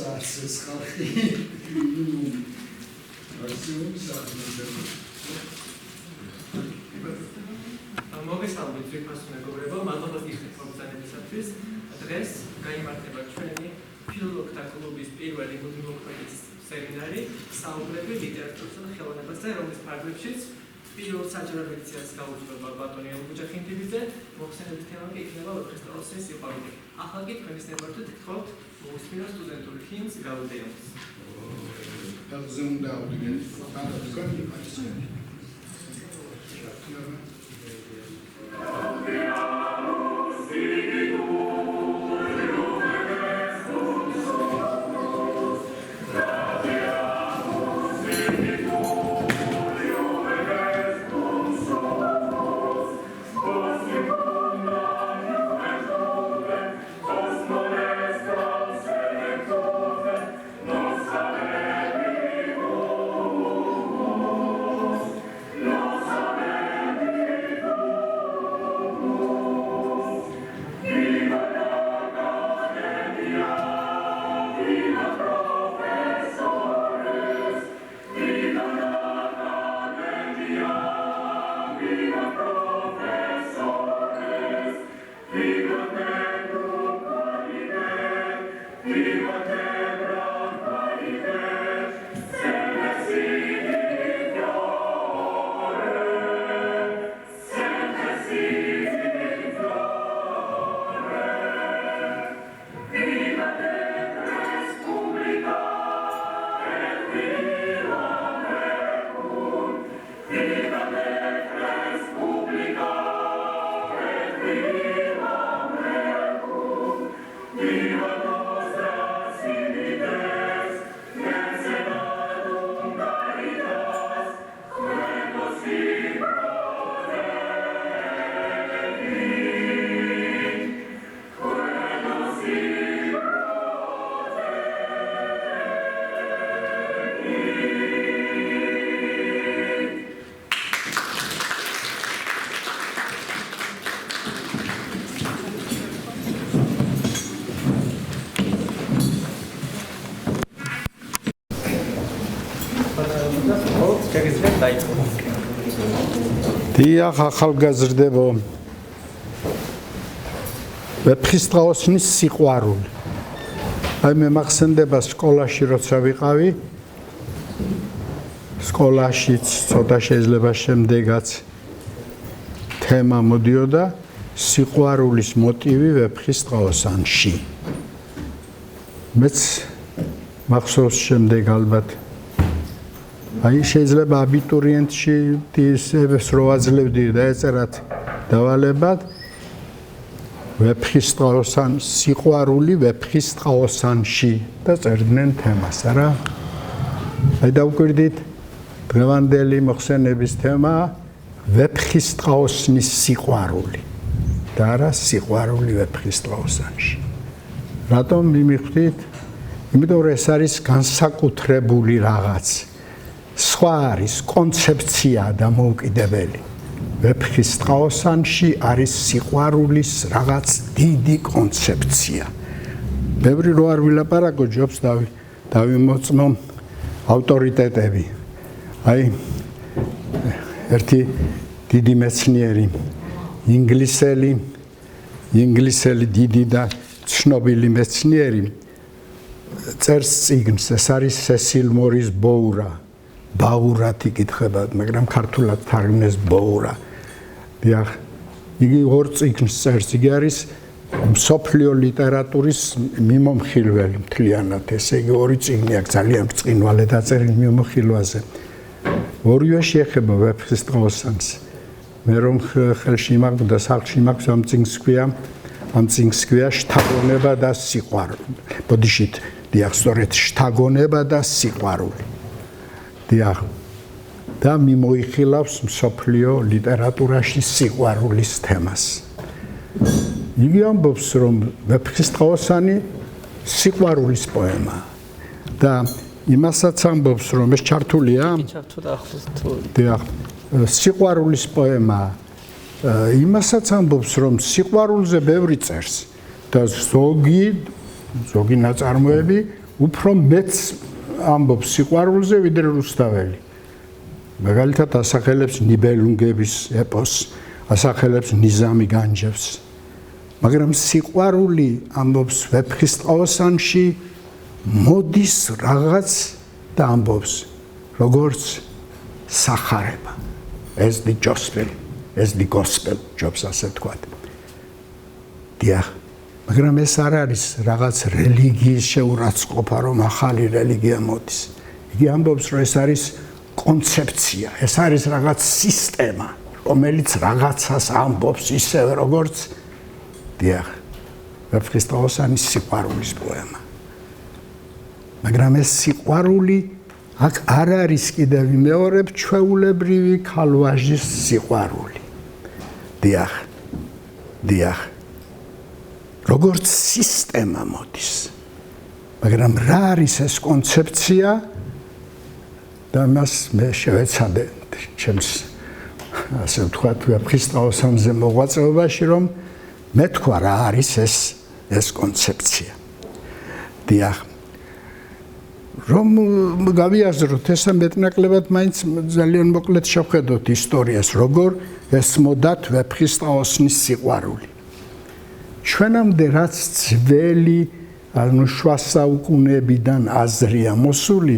Sarses ხალხი მოგესალმებით ძვირფასო მეგობრებო, მადლობა გიხდით მოგზაურობისათვის. დღეს გაიმართება ჩვენი ფილოლოგთა კლუბის პირველი მუდმივმოქმედის სემინარი საუბრები ლიტერატურასა და ხელოვნებაზე, რომლის ფარგლებშიც პირველ საჯარო ლექციას გაუძღვება ბატონი ელგუჯახინტიბიძე, მოხსენების თემა კი იქნება ვეფხისტყაოსნის სიყვარული. ახლა კი თქვენის ნებართვით გთხოვთ მოусმინო სტუდენტურ ჰიმნს გაუდეონს. დიახ, ახალგაზრდებო, ვეფხისტყაოსნის სიყვარული. აი მე მახსენდება სკოლაში როცა ვიყავი, სკოლაშიც ცოტა შეიძლება შემდეგაც თემა მოდიოდა სიყვარულის მოტივი ვეფხისტყაოსანში. მეც მახსოვს შემდეგ ალბათ აი შეიძლება აბიტურიენტში ისევს რო აძლევდი და ეწერათ დავალებად ვეფხისტყაოსან სიყვარული ვეფხისტყაოსანში და წერდნენ თემას, არა? აი დავკვირდით დღევანდელი მოხსენების თემა ვეფხისტყაოსნის სიყვარული და არა სიყვარული ვეფხისტყაოსანში. რატომ მიმიხვდით? იმიტომ რომ ეს არის განსაკუთრებული რაღაც. სხვა არის კონცეფცია და მოუკიდებელი. ვეფხისტყაოსანში არის სიყვარულის რაღაც დიდი კონცეფცია. ბევრი რო არ ვილაპარაკო, ჯობს დავიმოწმო ავტორიტეტები. აი ერთი დიდი მეცნიერი, ინგლისელი დიდი და ცნობილი მეცნიერი წერს წიგნს, ეს არის სესილ მორის ბოურა. ბაურად იკითხება, მაგრამ ქართულად თარგმნეს ბოურა. დიახ, იგი ორ წიგნს წერს, იგი არის მსოფლიო ლიტერატურის მიმომხილველი მთლიანად. ესე იგი ორი წიგნი აქვს ძალიან ბრწყინვალე დაწერილი მიმოხილვაზე. ორივე შეეხება ვეფხისტყაოსანს. მე რომ ხელში მაქვს სახლში მაქვს ამ წიგნს ქვია შთაგონება და სიყვარული. ბოდიშით, დიახ, სწორედ შთაგონება და სიყვარული. დიახ, და მიმოიხილავს მსოფლიო ლიტერატურაში სიყვარულის თემას. იგი ამბობს, რომ ვეფხისტყაოსანი სიყვარულის პოემა და იმასაც ამბობს, რომ ეს ჩართულია? ჩართული ახლოს თუ. დიახ, სიყვარულის პოემა იმასაც ამბობს, რომ სიყვარულზე ბევრი წერს და ზოგი ნაწარმოები უფრო მეც ამბობს სიყვარულზე ვიდრე რუსთაველი. მაგალითად ასახელებს ნიბელუნგების ეპოსს, ასახელებს ნიზამი განჯევს. მაგრამ სიყვარული ამბობს ვეფხისტყაოსანში მოდის რაღაც და ამბობს როგორც სახარება. As the gospel jobs ასე თქვა. დიახ, მაგრამ ეს არ არის რაღაც რელიგიის შეურაცხყოფა, რომ ახალი რელიგია მოდის. იგი ამბობს, რომ ეს არის კონცეფცია, ეს არის რაღაც სისტემა, რომელიც რაღაცას ამბობს ისევ როგორც დიახ, ვეფხისტყაოსანის სიყვარულის პოემა. მაგრამ ეს სიყვარული აქ არ არის კიდევ მეორებ ჩვეულებრივი ქალვაჟის სიყვარული. დიახ. როგორც სისტემა მოდის. მაგრამ რა არის ეს კონცეფცია? და მას მე შევეცადე ჩემს ასე ვთქვათ ვეფხისტყაოსანზე მოღვაწეობაში, რომ მე თქვა რა არის ეს კონცეფცია. დიახ. რომ გავიაზროთ ესა მეტნაკლებად მაინც ძალიან მოკლედ შევხედოთ ისტორიას, როგორ ესმოდათ ვეფხისტყაოსნის სიყვარული. ჩვენამდე რაც ძველი შუა საუკუნეებიდან აზრია მოსული,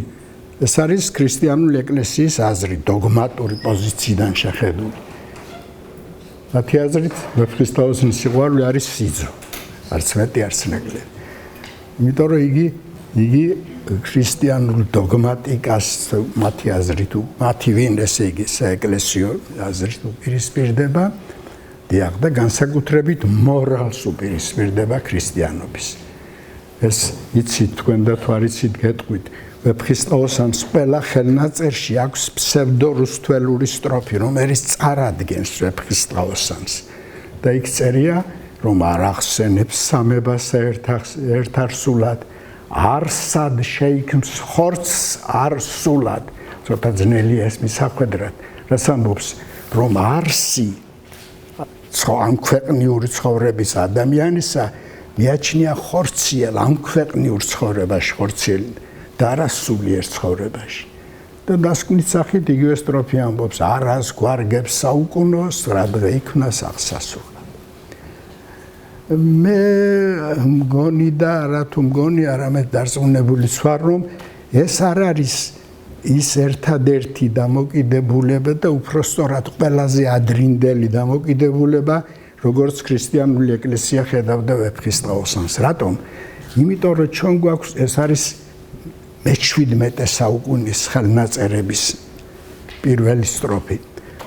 ეს არის ქრისტიანული ეკლესიის აზრი, დოგმატური პოზიციიდან შეხედული. მათი აზრით ვეფხისტყაოსნის სიყვარული არის სიძო, არც მეტი, არც ნაკლები. იმიტომ რომ იგი ქრისტიანულ დოგმატიკას მათი აზრით, მათი ვინ ესე იგი საეკლესიო აზრით უპირისპირდება, დიახ, და განსაკუთრებით მორალს უპირისპირდება ქრისტიანობის. ეს იცით თქვენ და თუ არ იცით გეტყვით, ვეფხისტყაოსანს ყველა ხელნაწერში აქვს ფსევდორუსთველური სტროფი, რომელიც წარადგენს ვეფხისტყაოსანს. და იქ წერია, რომ არ ახსენებს სამებას ერთარსულად, არსად შეიქმს ხორცს არსულად. ცოტა ძნელია ეს მისახვედრად, რაც ამბობს, რომ არსი ამ ქვეყნიური ცხოვრების ადამიანისა მიაჩნია ხორციელ ამ ქვეყნიურ ცხოვრებაში ხორციელი და არა სულიერ ცხოვრებაში. და დასკვნის სახით იგივე სტროფი ამბობს, არას გვარგებს საუკუნოს, რა დღე იქნა აღსასრულად. მე მგონი და რა თუ მგონი, არამედ დარწმუნებული ვარ, რომ ეს არ არის ის ერთადერთი დამოკიდებულება და უпростоრად ყველაზე ადრინდელი დამოკიდებულება, როგორც ქრისტიანული ეკლესია ხედავდა ვეფხისტყაოსანს. რატომ? იმიტომ რომ ჩვენ გვაქვს ეს არის მე-17 საუკუნის ხელნაწერების პირველი სტროფი.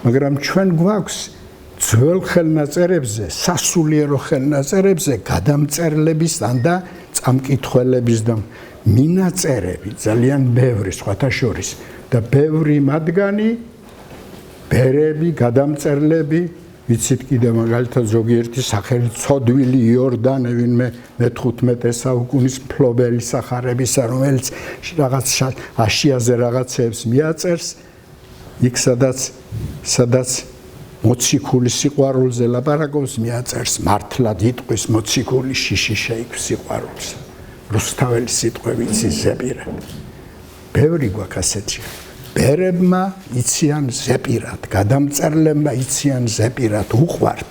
მაგრამ ჩვენ გვაქვს ძველ ხელნაწერებზე, სასულიერო ხელნაწერებზე გადამწერლების და წამკითხველების და მინაწერები ძალიან ბევრი სხვათა შორის და ბევრი მათგანი ბერები, გადამწერლები, ვიცით კიდე მაგალითად ზოგიერთი სახელი ცოდვილი იორდანე, ვინმე მე-15 საუკუნის მფლობელი სახარებისა, რომელიც რაღაც აშიაზე რაღაცეებს მიაწერს, იქ სადაც მოციქული სიყვარულზე ლაპარაკობს, მიაწერს მართლად იტყვის მოციქული შიში შეიქმს სიყვარულს. რუსთაველის სიტყვებით ზეპირად. ბევრი გვაქვს ასეთი. ბერებმა იციან ზეპირად, გადამწერლებმა იციან ზეპირად, უყვართ.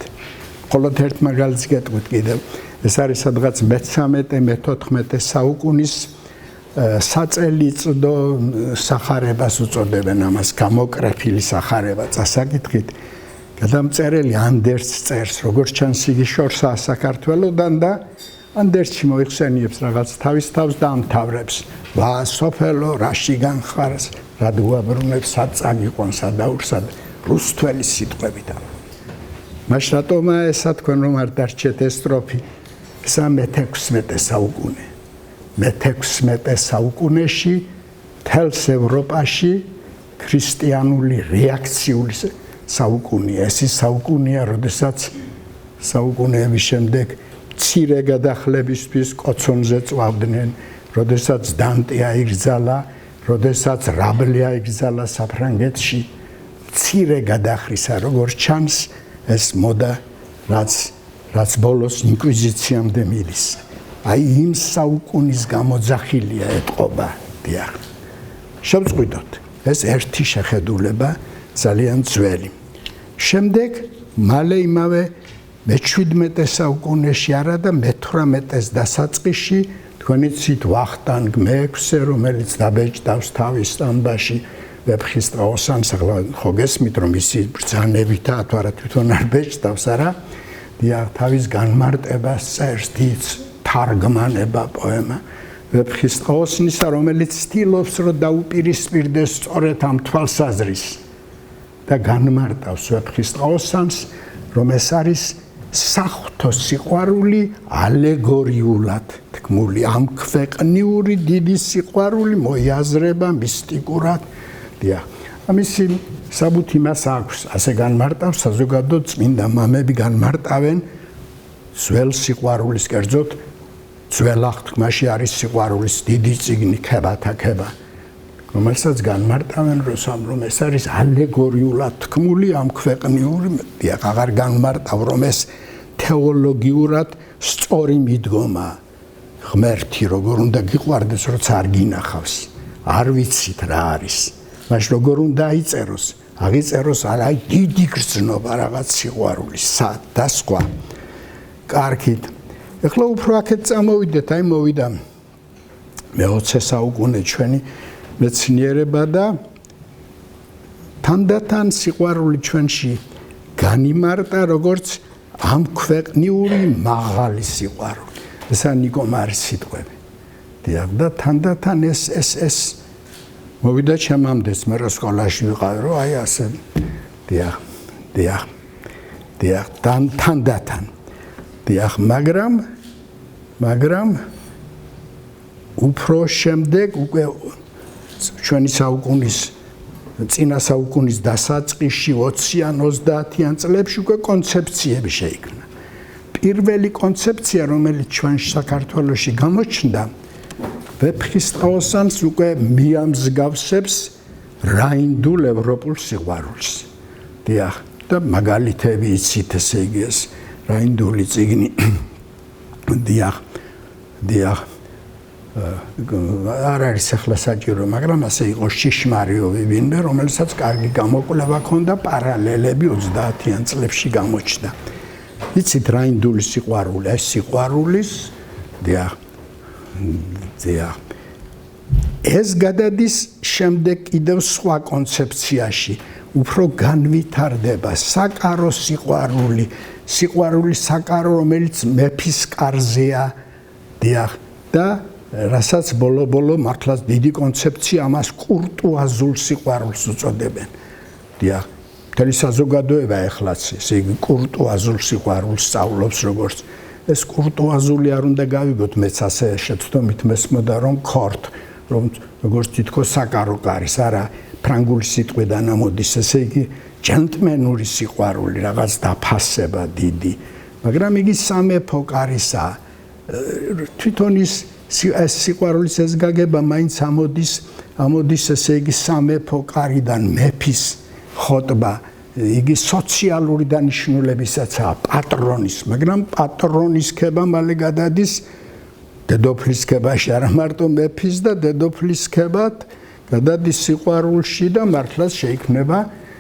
მხოლოდ ერთ მაგალითს გეტყვით კიდევ, ეს არის სადღაც მე-13-მე-14 საუკუნის საწელიწოდო სახარებას უწოდებენ ამას, გამოკრეფილი სახარება, წასაკითხით. გადამწერელი ანდერს წერს, როგორც ჩანს იგი შორსაა საქართველოდან და ანდერსში მოიხსენიებს რაღაც თავის თავს და ამთავრებს. ვა სოფელო, რაში განხარს, რა დუაბრუნებს, სად წაგიყვან, სადაურსად, რუსთველის სიტყვებით. მაშ რატომა ესა თქვენ რომ არ დარჩეთ ეს სტროფი? ესა მე-16 საუკუნე. მე-16 საუკუნეში თელს ევროპაში ქრისტიანული რეაქციული საუკუნეა. ეს ის საუკუნეა, როდესაც საუკუნეების შემდეგ მცირე გადახლებისთვის კოცონზე წვავდნენ, როდესაც დანტე აიგზალა, როდესაც რაბლე აიგზალა საფრანგეთში, მცირე გადახრისა, როგორც ჩანს, ეს მოდა, რაც ბოლოს ინკვიზიციამდე მიდის. აი იმ საუკუნის გამოძახილია ეთყობა დიახ შევწყვიტოთ ეს ერთი შეხედულება ძალიან ძველი შემდეგ მალე იმავე მე-17 საუკუნეში არა და მე-18-ის დასაწყისში თქვენი ცით ვახტანგ მე-6 რომელიც დაბეჭდავს თავის სტამბაში ვეფხისტყაოსანს ახლა ხო გესმით რომ ისი ბრძანებითა თუ არა თვითონ არ ბეჭდავს არა დიახ თავის განმარტებას წერს დიდ თარგმანება პოემა ვეფხისტყაოსნისა რომელიც ცდილობს რომ დაუპირისპირდეს სწორედ ამ თვალსაზრისს და განმარტავს ვეფხისტყაოსანს რომ ეს არის საღვთო სიყვარული ალეგორიულად თქმული ამ ქვეყნიური დიდი სიყვარული მოიაზრება მისტიკურად დიახ ამისი საბუთი მას აქვს ასე განმარტავს საზოგადო წმინდა მამები განმარტავენ ძველ სიყვარულის კერძოდ ძველ აღთქმაში არის სიყვარულის დიდი წიგნი ქებათა ქება რომელსაც განმარტავენ რომ ეს არის ალეგორიულად თქმული ამ ქვეყნიური დიახ აღარ განმარტავ რომ ეს თეოლოგიურად სწორი მიდგომა ღმერთი როგორ უნდა გიყვარდეს როცა არ გინახავს არ ვიცით რა არის მაშ როგორ უნდა აიწეროს აღიწეროს აი დიდი გრძნობა რაღაც სიყვარულის და სხვა კარგით ეხლა უფრო აქეთ წამოვიდეთ აი მოვიდა მე-20 საუკუნე ჩვენი მეცნიერება და თანდათან სიყვარული ჩვენში განიმარტა როგორც ამ ქვეყნიური მაღალი სიყვარული ესა ნიკო მარის სიტყვები დიახ და თანდათან ეს მოვიდა ჩემამდეც მე რა სკოლაში ვიყავი რომ აი ასე დიახ თანდათან დიახ მაგრამ უფრო შემდეგ უკვე ჩვენი საუკუნის წინა საუკუნის დასაწყისში 20-იან 30-იან წლებში უკვე კონცეფციები შეიქმნა. პირველი კონცეფცია რომელიც ჩვენ საქართველოში გამოჩნდა ვეფხისტყაოსანს უკვე მიამსგავსებს რაინდულ ევროპულ სიყვარულს. დიახ და მაგალითები იცით ესე იგი ეს რაინდული წიგნი დიახ არ არის ახლა საჭირო, მაგრამ ასე იყო შიშმარიოვი ვინმე, რომელსაც კარგი გამოკვლევა ჰქონდა, პარალელები 30-იან წლებში გამოჩნდა. იცით რაინდული სიყვარული, ეს სიყვარულის დიახ. ეს გადადის შემდეგ კიდევ სხვა კონცეფციაში, უფრო განვითარდება საკარო სიყვარული, სიყვარული საკარო, რომელიც მეფის კარზეა, დიახ და რასაც ბოლო-ბოლო მართლაც დიდი კონცეფცია ამას კურტუაზულ სიყვარულს უწოდებენ. დიახ, მთელი საზოგადოება ეხლაც ესე იგი კურტუაზულ სიყვარულს სწავლობს როგორც ეს კურტუაზული არ უნდა გავიგოთ მეც ასე შეცდომით მესმოდა რომ ქორტ რომ როგორც თითქოს საკარო კარის არა ფრანგული სიტყვიდან ამოდის ესე იგი ჯენტლმენური სიყვარული რაღაც დაფასება დიდი მაგრამ იგი სამეფო კარისა თვითონ ის სიყვარულის ეს გაგება მაინც ამოდის ესე იგი სამეფო კარიდან მეფის ხოტბა იგი სოციალური დანიშნულებისაცაა პატრონის მაგრამ პატრონის ქება მალე გადადის დედოფლის ქებაში არა მარტო მეფის და დედოფლის ქებად გადადის სიყვარულში და მართლაც შეიქმნება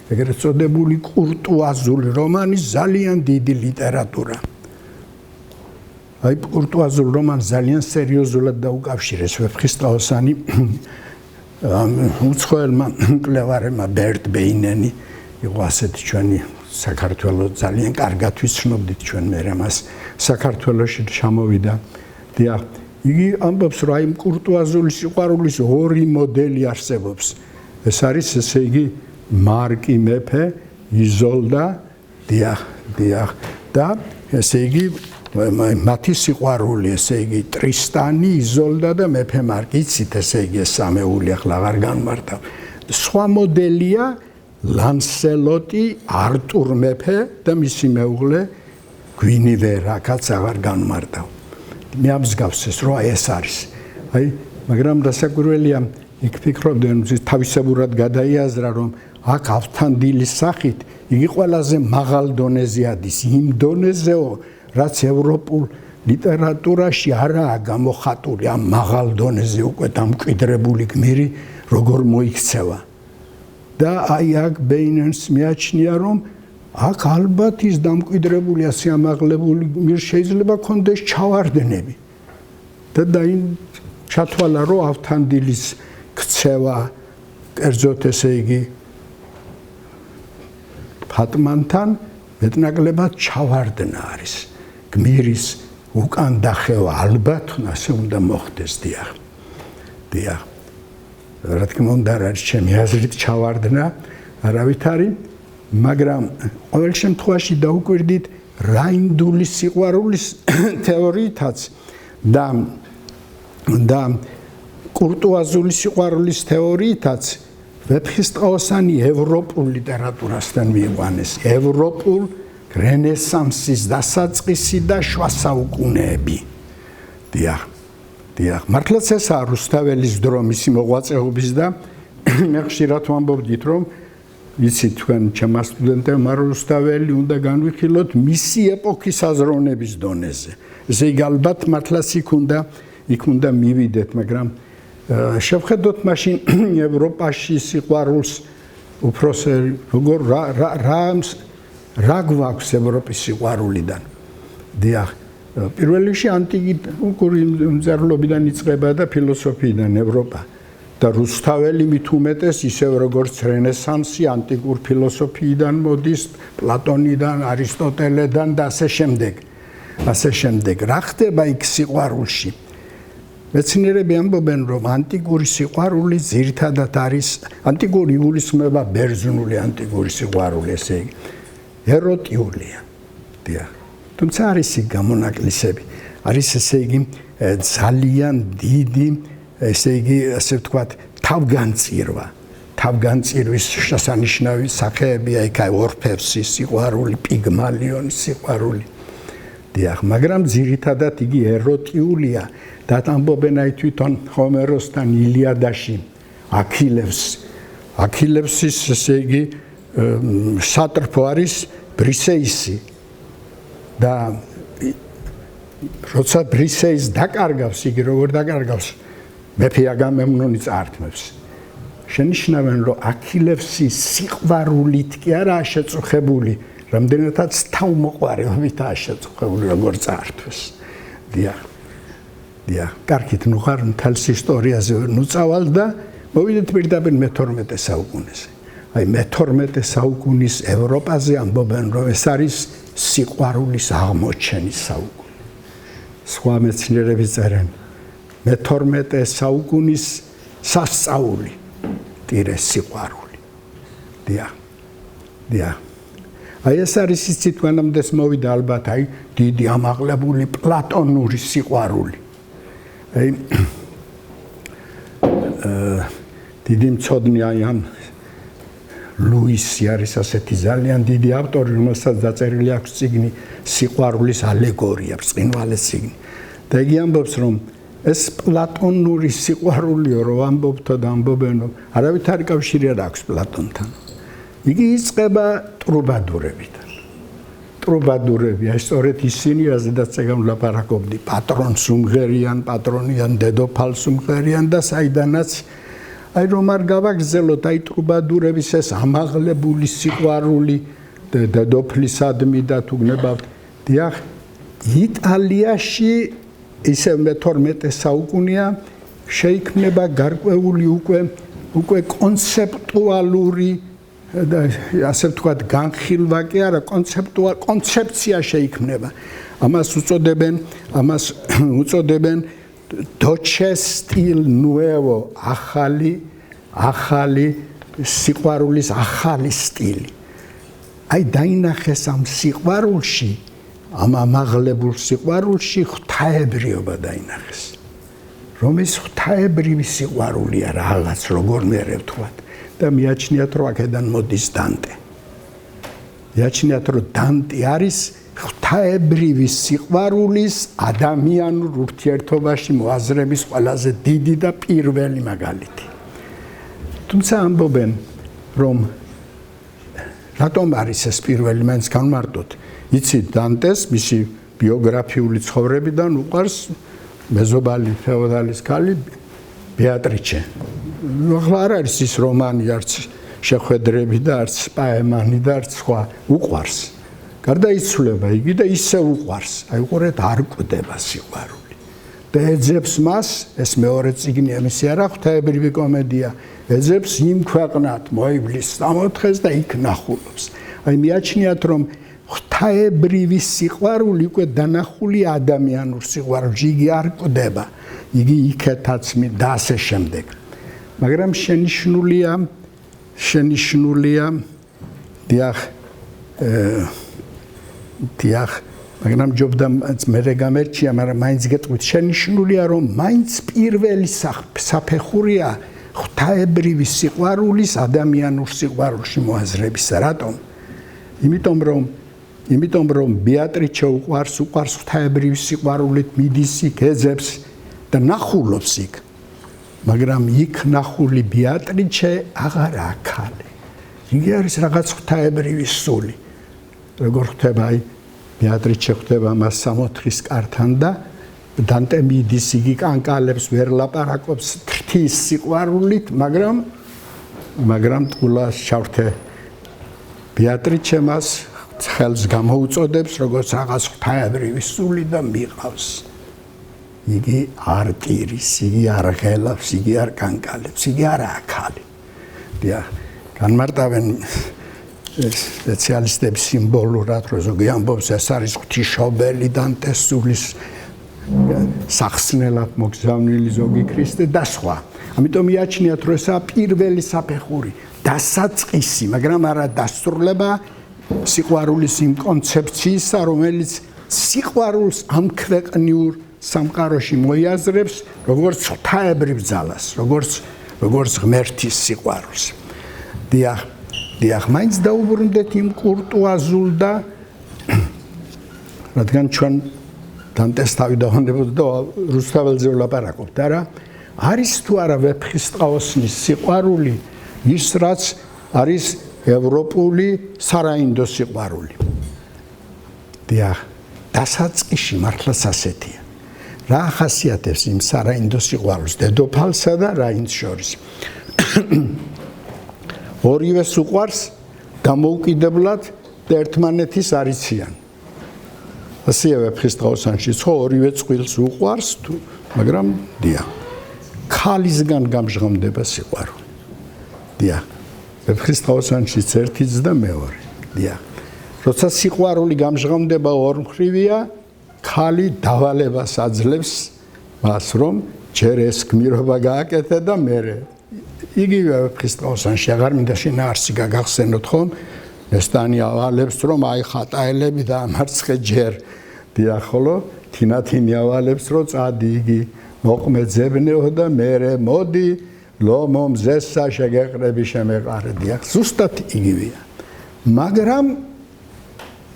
ეგრეთ წოდებული კურტუაზული რომანის ძალიან დიდი ლიტერატურა აი კურტუაზულ რომანს ძალიან სერიოზულად დაუკავშირეს ვეფხისტყაოსანი უცხოელმა მკვლევარებმა ბერტ ბეინენი იყო ასეთი ჩვენი საქართველოს ძალიან კარგად ვიცნობდით ჩვენ მე რამას საქართველოში ჩამოვიდა დიახ იგი ამბობს რომ აი კურტუაზული სიყვარულის ორი მოდელი არსებობს ეს არის ესე იგი მარკი მეფე იზოლდა დიახ და ესე იგი მათი სიყვარული ესე იგი ტრისტანი იზოლდა და მეფე მარკი იცით ესე იგი სამეული ახლა აღარ განმართავ სხვა მოდელია ლანსელოტი არტურ მეფე და მისი მეუღლე გვინივერა რაკაც აღარ განმართავ მიამსგავსეს რომ ეს არის აი მაგრამ დასაკვირველია იქ ფიქრობდნენ თავისებურად გადაიაზრა რომ აქ ავთანდილის სახით იგი ყველაზე მაღალ დონეზე ადის იმ დონეზეო რაც ევროპულ ლიტერატურაში არაა გამოხატული ამ მაღალ დონეზე უკვე დამკვიდრებული გმირი როგორ მოიქცევა. და აი აქ ბეინენს მიაჩნია რომ აქ ალბათ ის დამკვიდრებული ასე ამაღლებული გმირ შეიძლება კონდეს ჩავარდნები. და ჩათვალა რომ ავთანდილის ქცევა კერძოდ ესე იგი ფატმანთან მეტნაკლებად ჩავარდნა არის. გმირის უკან დახევა ალბათ ასე უნდა მოხდეს დიახ. დიახ. რა თქმა უნდა არის ჩემი აზრით ჩავარდნა არავით არის, მაგრამ ყოველ შემთხვევაში დაუკვირდით რაინდული სიყვარულის თეორიითაც და კურტუაზული სიყვარულის თეორიითაც ვეფხისტყაოსანი ევროპულ ლიტერატურასთან მიიყვანეს. ევროპულ რენესანსის დასაწყისი და შუა საუკუნეები. დიახ. დიახ, მართლაც ესაა რუსთაველის დრო მისი მოღვაწეობის და მე ხშირად ვამბობდით რომ ვიცით თქვენ ჩემმა სტუდენტებმა რუსთაველი უნდა განვიხილოთ მისი ეპოქის აზროვნების დონეზე. ესე იგი ალბათ მართლაც იქ უნდა მივიდეთ, მაგრამ შევხედოთ მაშინ ევროპაში სიყვარულს უფროსები როგორ რა გვაქვს ევროპის სიყვარულიდან. დიახ, პირველ რიგში ანტიკური მწერლობიდან იწყება და ფილოსოფიიდან ევროპა და რუსთაველი მით უმეტეს ისევ როგორც რენესანსი ანტიკურ ფილოსოფიიდან მოდის, პლატონიდან, არისტოტელედან და ასე შემდეგ. ასე შემდეგ. რა ხდება იქ სიყვარულში? მეცნიერები ამბობენ, რომ ანტიკური სიყვარული ძირითადად არის ანტიკური იგულისხმება ბერძნული ანტიკური სიყვარული, ესე იგი ეროტიულია. დიახ. თუმცა არის იქ გამონაკლისები. არის ესე იგი ძალიან დიდი, ესე იგი ასე ვთქვათ, თავგანწირვის შესანიშნავი სახეებია იქ ორფევსის სიყვარული, პიგმალიონის სიყვარული. დიახ, მაგრამ ძირითადად იგი ეროტიულია. და ამბობენ აი თვითონ ჰომეროსთან ილიადაში აქილევსის ესე იგი სატრფო არის ბრისეისი და როცა ბრისეის დაკარგავს, იგი როგორ დაკარგავს, მეფე აგამემნონი წაართმევს. შენიშნავენ, რომ აქილევსი სიყვარულით კი არაა შეწუხებული, რამდენადაც თავმოყვარეობითაა შეწუხებული, როგორ წაართვეს. დიახ. დიახ, კარგით, ნუ ხარ მთელს ისტორიაზე ნუ წავალ და მოვიდეთ პირდაპირ მე-12 საუკუნეზე. აი მე-12 საუკუნის ევროპაზე ამბობენ, რომ ეს არის სიყვარულის აღმოჩენის საუკუნე. სხვა მეცნიერები წერენ მე-12 საუკუნის სასწაული ტირეს სიყვარული. დიახ. დიახ. აი ეს არის ის თვითონამდეს მოვიდა ალბათ აი დიდი ამაღლებული პლატონური სიყვარული. აი დიდი მცოდნე აი ამ ლუისი არის ასეთი ძალიან დიდი ავტორი, რომელსაც დაწერილი აქვს წიგნი სიყვარულის ალეგორია, ბრწყინვალე წიგნი. და იგი ამბობს, რომ ეს პლატონური სიყვარულიო, რომ ამბობთო და ამბობენო, არავით არ კავშირი არ აქვს პლატონთან. იგი იწყება ტრუბადურებიდან. ტრუბადურები, აი სწორედ ისინი, რაზედაც ეგამ ვლაპარაკობდი, პატრონს უმღერიან, პატრონიან დედოფალს უმღერიან და საიდანაც აი რომ არ გავაგრძელოთ აი ტრუბადურების ეს ამაღლებული სიყვარული დედოფლისადმი და თუ გნებავთ, დიახ, იტალიაში ისევ მე-12 საუკუნეა შეიქმნება გარკვეული უკვე კონცეპტუალური და ასე ვთქვათ, განხილვა კი არა, კონცეფცია შეიქმნება. ამას უწოდებენ დოჩე სტილ ნუევო, ახალი სიყვარულის ახალი სტილი. აი დაინახეს ამ სიყვარულში, ამ ამაღლებულ სიყვარულში ღვთაებრიობა დაინახეს. რომ ეს ღვთაებრივი სიყვარულია რაღაც, როგორ მე ვთქვათ. და მიაჩნიათ, რომ აქედან მოდის დანტე. მიაჩნიათ, რომ დანტე არის ღვთაებრივი სიყვარულის ადამიანურ ურთიერთობაში მოაზრების ყველაზე დიდი და პირველი მაგალითი. თუმცა ამბობენ, რომ რატომ არის ეს პირველი, მაინც განმარტოთ. იცით დანტეს, მისი ბიოგრაფიული ცხოვრებიდან უყვარს მეზობალი ფეოდალის ქალი ბეატრიჩე. ახლა არ არის ის რომანი, არც შეხვედრები და არც პაემანი და არც სხვა უყვარს. გარდაიცვლება იგი და ისე უყვარს. აი უყურეთ, არ კვდება სიყვარული. და ეძებს მას, ეს მეორე წიგნი ამისი არა, ღვთაებრივი კომედია, ეძებს იმ ქვეყნად მოივლის სამოთხეს და იქ ნახულობს. აი მიაჩნიათ, რომ ღვთაებრივი სიყვარული უკვე დანახული ადამიანურ სიყვარულში, იგი არ კვდება, იგი იქეთაც და ასე შემდეგ. მაგრამ შენიშნულია დიახ, მაგრამ ჯობდა მე გამერჩია, მაგრამ მაინც გეტყვით, შენიშნულია, რომ მაინც პირველი საფეხურია ღვთაებრივი სიყვარულის ადამიანურ სიყვარულში მოაზრებისა. რატომ? იმიტომ რომ ბეატრიჩე უყვარს ღვთაებრივი სიყვარულით, მიდის იქ, ეძებს და ნახულობს იქ. მაგრამ იქ ნახული ბეატრიჩე აღარ აქალი. იგი არის რაღაც ღვთაებრივი სული. როგორ ხდება აი ბეატრიჩე ხდება მას სამოთხის კართან და დანტე მიდის, იგი კანკალებს, ვერ ლაპარაკობს ღვთის სიყვარულით, მაგრამ ტყულას ჩავრთე ბეატრიჩე მას ხელს გამოუწოდებს, როგორც რაღაც ღვთაებრივი სული და მიყავს. იგი არ ტირის, იგი არ ღელავს, იგი არ კანკალებს, იგი არ აქალი. დიახ, განმარტავენ სპეციალისტები სიმბოლურად, რომ ზოგი ამბობს, ეს არის ღვთისმშობელი დანტეს სულის სახსნელად მოგზავნილი ზოგი ქრისტე და სხვა. ამიტომ მიაჩნიათ, რომ ესაა პირველი საფეხური, დასაწყისი, მაგრამ არა დასრულება სიყვარულის იმ კონცეფციისა, რომელიც სიყვარულს ამ ქვეყნიურ სამყაროში მოიაზრებს, როგორც ღვთაებრივ ძალას, როგორც ღმერთის სიყვარულს. დიახ, მაინც დაუბრუნდეთ იმ კურტუაზულ და რადგან ჩვენ დანტეს თავი დავანდებოდა და რუსთაველზე ვლაპარაკობთ, არა? არის თუ არა ვეფხისტყაოსნის სიყვარული ის, რაც არის ევროპული სარაინდო სიყვარული. დიახ, დასაწყისში მართლაც ასეთია. რა ახასიათებს იმ სარაინდო სიყვარულს დედოფალსა და რაინდს შორის? ორივეს უყვარს დამოუკიდებლად და ერთმანეთის არ იციან. ასეა ვეფხისტყაოსანში, ხო, ორივე წყვილს უყვარს, მაგრამ დიახ, ქალისგან გამჟღავნდება სიყვარული. დიახ, ვეფხისტყაოსანშიც ერთიც და მეორე. დიახ, როცა სიყვარული გამჟღავნდება ორმხრივია, ქალი დავალებას აძლევს მას, რომ ჯერ ეს გმირობა გააკეთე და მერე. იგივე ვეფხისტყაოსანში აღარ მინდა შინაარსი გაგახსენოთ ხომ? ნესტანი ავალებს, რომ აი ხატაელები დაამარცხე ჯერ. დიახ, ხოლო თინათინი ავალებს, რომ წადი იგი მოყმეძებნეო და მერე მოდი ლომომზესა შეგეყრები შემეყარე. დიახ, ზუსტად იგივეა. მაგრამ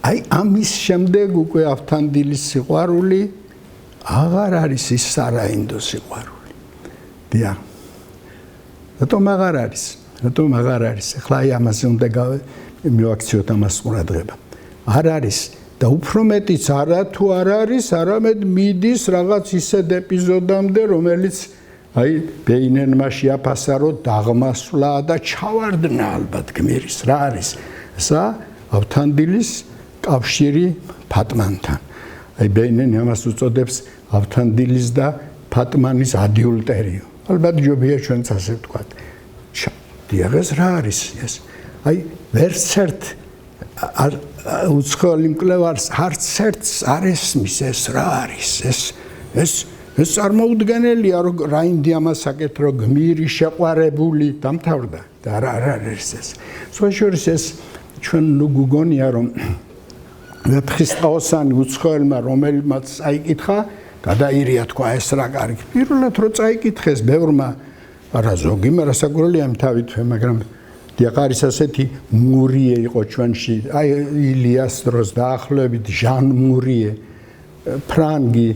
აი ამის შემდეგ უკვე ავთანდილის სიყვარული აღარ არის ის სარაინდო სიყვარული. დიახ. რატომ აღარ არის? ახლა აი ამაზე უნდა მივაქციოთ ამას ყურადღება. არ არის და უფრო მეტიც არა თუ არ არის, არამედ მიდის რაღაც ისეთ ეპიზოდამდე, რომელიც აი ბეინენმა შეაფასა, რომ დაღმასვლა და ჩავარდნა ალბათ გმირის. რა არის? ესა ავთანდილის კავშირი ფატმანთან. აი ბეინენი ამას უწოდებს ავთანდილის და ფატმანის ადიულტერიო. ალბათ ჯობია ჩვენც ასე ვთქვათ. დიახ, ეს რა არის ეს? აი ვერცერთ უცხოელი მკვლევარს არც ერთს არ ესმის ეს რა არის? ეს წარმოუდგენელია, რომ რაინდი ამას აკეთებს, რომ გმირი შეყვარებული დამთავრდა და რა არის ეს? სხვა შორის ეს ჩვენ ნუ გგონია, რომ ვეფხისტყაოსანი უცხოელმა რომელმაც აიკითხა, გადაირია თქვა ეს რა კარგი. პირველად რო წაიკითხეს ბევრმა, არა ზოგი, რასაკვირველია ამ თავითვე, მაგრამ დიახ, არის ასეთი მურიე იყო ჩვენში, აი ილიას დროს დაახლოებით ჟან მურიე, ფრანგი,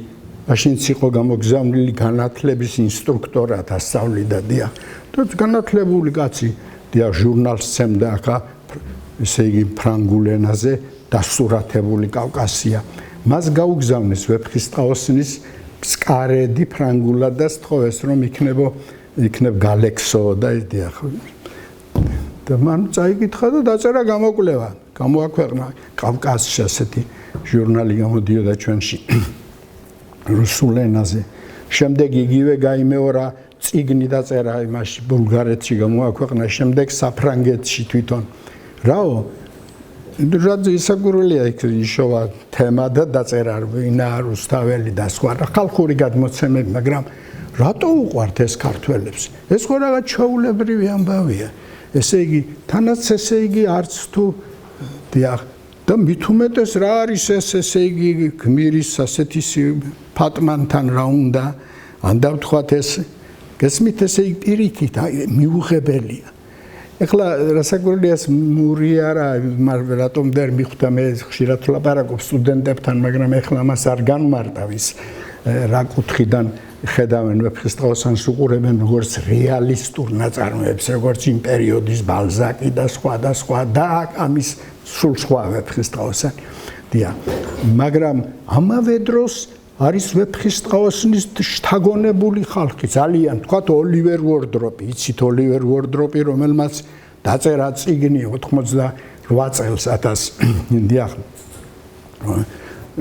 მაშინც იყო გამოგზავნილი განათლების ინსტრუქტორად ასწავლიდა, დიახ. და განათლებული კაცი, დიახ, ჟურნალს სცემდა ახლა, ესე იგი ფრანგულ ენაზე დასურათებული კავკასია. მას გაუგზავნეს ვეფხისტყაოსნის სკარედი ფრანგულად და სთხოვეს რომ იქნებ გალექსო და დიახ და მან წაიკითხა და დაწერა გამოკვლევა გამოაქვეყნა კავკასიაში ასეთი ჟურნალი გამოდიოდა ჩვენში რუსულ ენაზე შემდეგ იგივე გაიმეორა წიგნი დაწერა იმაში ბულგარეთში გამოაქვეყნა შემდეგ საფრანგეთში თვითონ რაო რაც ისაგურულია იქ იშოვა თემა და დაწერა ვინა რუსთაველი და სხვა ხალხური გადმოცემები მაგრამ რატო უყვართ ეს ქართველებს ეს ხო რაღაც ჩაულებრივი ამბავია ესე იგი თანაც ესე იგი არც თუ დიახ და მით უმეტეს რა არის ეს ესე იგი გმირის ასეთი ფატმანთან რა უნდა ან დავთქვათ ეს გესმით ესე იგი პირიქით მიუღებელია ეხლა რასაკვირველია მური არა რატომ ვერ მიხვდა მე ხშირად ვლაპარაკობ სტუდენტებთან მაგრამ ეხლა მას არ განმარტავის რა კუთხიდან ხედავენ ვეფხისტყაოსანს უყურებენ როგორც რეალისტურ ნაწარმოებს როგორც იმ პერიოდის ბალზაკი და სხვა და ამის სულ სხვა ვეფხისტყაოსანი დიახ მაგრამ ამავე დროს არის ვეფხისტყაოსნის შთაგონებული ხალხი ძალიან თქვათ ოლივერ უორდროპი იცით ოლივერ უორდროპი რომელმაც დაწერა წიგნი 88 წელს 1000 დიახ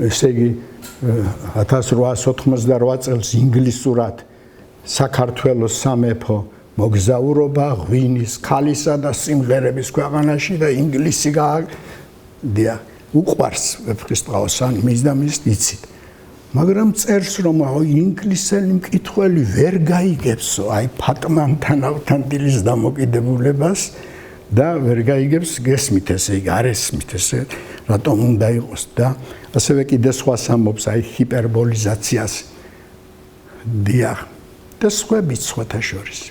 ესე იგი 1888 წელს ინგლისურად საქართველოს სამეფო მოგზაურობა ღვინის ქალისა და სიმღერების ქვეყანაში და ინგლისი დიახ უყვარს ვეფხისტყაოსანი მის და მის იცით მაგრამ წერს რომ ინგლისელი მკითხველი ვერ გაიგებსო აი ფატმანთან ავთანდილის დამოკიდებულებას და ვერ გაიგებს გესმით ესე იგი არ ესმით ესე რატომ უნდა იყოს და ასევე კიდე სხვა სამობს აი ჰიპერბოლიზაციას დიახ და სხვაებიც სხვათა შორის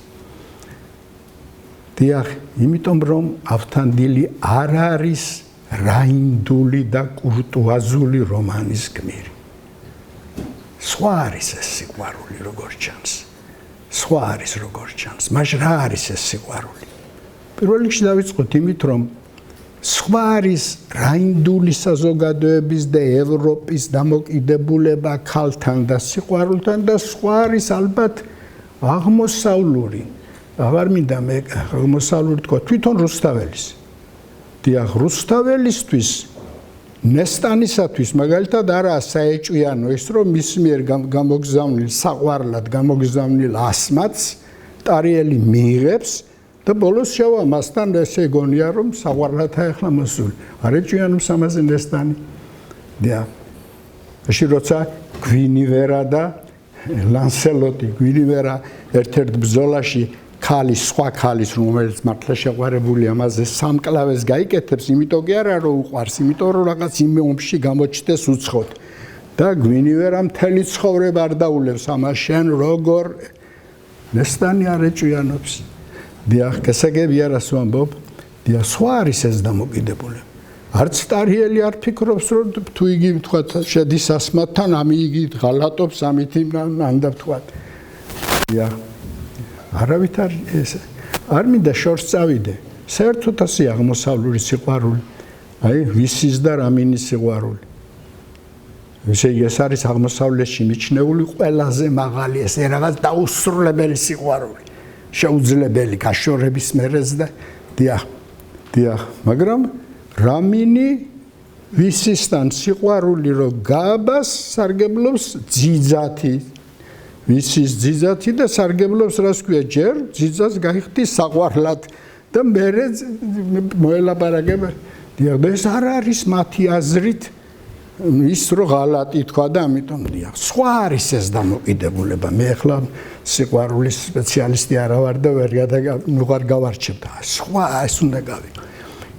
დიახ იმიტომ რომ ავთანდილი არ არის რაინდული და კურტუაზული რომანის გმირი სხვა არის ეს სიყვარული როგორ ჩანს სხვა არის როგორ ჩანს მაშინ რა არის ეს სიყვარული პირველ რიგში დავიწყოთ იმით რომ სხვა არის რაინდული საზოგადოების და ევროპის დამოკიდებულება ქალთან და სიყვარულთან და სხვა არის ალბათ აღმოსავლური აღარ მინდა მე აღმოსავლური თქვა თვითონ რუსთაველის დიახ რუსთაველისთვის ნესტანისათვის მაგალითად არა საეჭვიანო ის რომ მის მიერ გამოგზავნილ საყვარლად გამოგზავნილ ასმაც ტარიელი მიიღებს და ბოლოს შევა მასთან ესე გონია რომ საყვარლათა ახლა მოსული არ ეჭვიანობს ამაზე ნესტანი დიახაში როცა გვინივერა და ლანსელოტი გვინივერა ერთ-ერთ ბრძოლაში ქალის სხვა ქალის რომელიც მართლა შეყვარებული ამაზე სამკლავეს გაიკეთებს იმიტომ კი არა რომ უყვარს იმიტომ რომ რაღაც იმ ომში გამოჩნდეს უცხოდ და გვინივერა მთელი ცხოვრება არ დაულევს ამას შენ როგორ ნესტანი არ ეჭვიანობს დიახ გასაგებია რას ვამბობ დიახ სხვა არის ეს დამოკიდებულება არც ტარიელი არ ფიქრობს რომ თუ იგი ვთქვათ შედის ასმათთან ამი იგი ღალატობს ამით ამდა ვთქვათ დიახ არავით არ მინდა შორს წავიდე საერთოდ ასე აღმოსავლური სიყვარული აი ვისის და რამინის სიყვარული ესე იგი ეს არის აღმოსავლეთში მიჩნეული ყველაზე მაღალი ესე რაღაც დაუსრულებელი სიყვარული შეუძლებელი გაშორების მერეს და დიახ მაგრამ რამინი ვისისთან სიყვარული რო გააბას სარგებლობს ძიძათი ვისის ძიძათი და სარგებლობს რას ქვია ჯერ ძიძას გაიხდის საყვარლად და მერე მოელაპარაკება დიახ და ეს არ არის მათი აზრით ის რო ღალატი თქვა და ამიტომ დიახ სხვა არის ეს დამოკიდებულება მე ახლა სიყვარულის სპეციალისტი არა ვარ და ვარ გავარჩევ და სხვა ეს უნდა გავიგო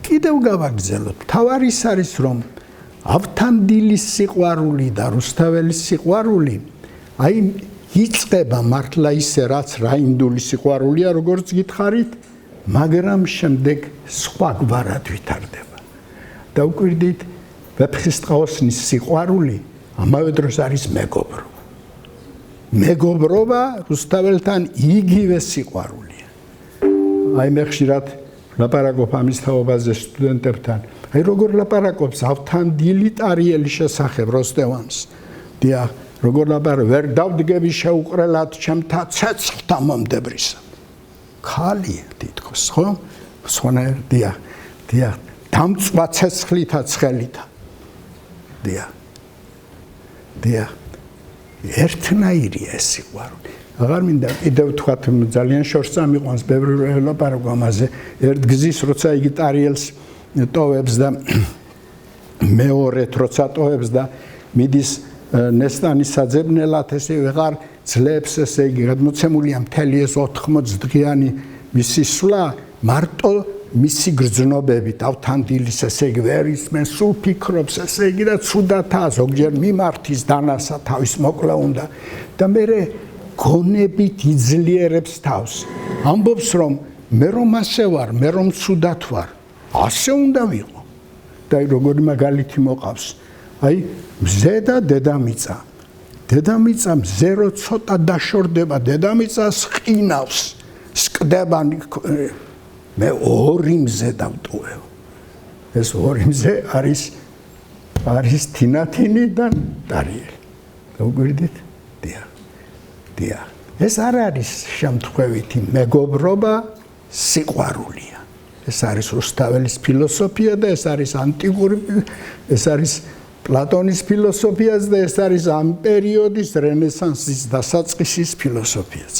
კიდევ გავაგრძელოთ თავარი ის არის რომ ავთანდილის სიყვარული და რუსთაველის სიყვარული აი იწყება მართლა ისე რაც რაინდული სიყვარულია როგორც გითხარით მაგრამ შემდეგ სხვაგვარად ვითარდება და უკვირდით ვეფხისტყაოსნის სიყვარული ამავე დროს არის მეგობრობა რუსთაველთან იგივე სიყვარულია აი მე ხშირად ლაპარაკობ ამის თაობაზე სტუდენტებთან აი როგორ ლაპარაკობს ავთანდილი ტარიელი შესახებ როსტევანს. დიახ, როგორ ლაპარაკობს ვერ დავდგები შეუყრელად ჩემთა ცეცხლთა მომდევრისა. ქალია თითქოს, ხო? სხვანაირ დიახ, დიახ, დამწვა ცეცხლითა ცხელითა. დიახ. დიახ. ერთნაირია ეს სიყვარული. აღარ მინდა კიდევ თქვათ ძალიან შორს წამიყვანს ბევრი ლაპარაკო ამაზე. ერთ გზის როცა იგი ტარიელს ტოვებს და მეორედ როცა ტოვებს და მიდის ნესტანის საძებნელად ესე ვეღარ ძლებს ესე იგი გადმოცემულია მთელი ეს 80 დღიანი მისი სვლა მარტო მისი გრძნობებით ავთანდილის ესე იგი ვერ ისმენს სულ ფიქრობს ესე იგი და ცუდათაა ზოგჯერ მიმართის დანასა თავის მოკლა უნდა და მე გონებით იძლიერებს თავს ამბობს რომ მე რომ ასე ვარ მე რომ ცუდათ ვარ ასე უნდა ვიყო და როგორი მაგალითი მოყავს აი მზე და დედამიწა დედამიწა მზე რო ცოტა დაშორდება დედამიწას ყინავს სკდება მე ორი მზე დავტოვებ ეს ორი მზე არის თინათინი და ტარიელი გაუგვირდით დია ეს არ არის შემთხვევითი მეგობრობა სიყვარულია ეს არის რუსთაველის ფილოსოფია და ეს არის ანტიკური ეს არის პლატონის ფილოსოფიაც და ეს არის ამ პერიოდის რენესანსის დასაწყისის ფილოსოფიაც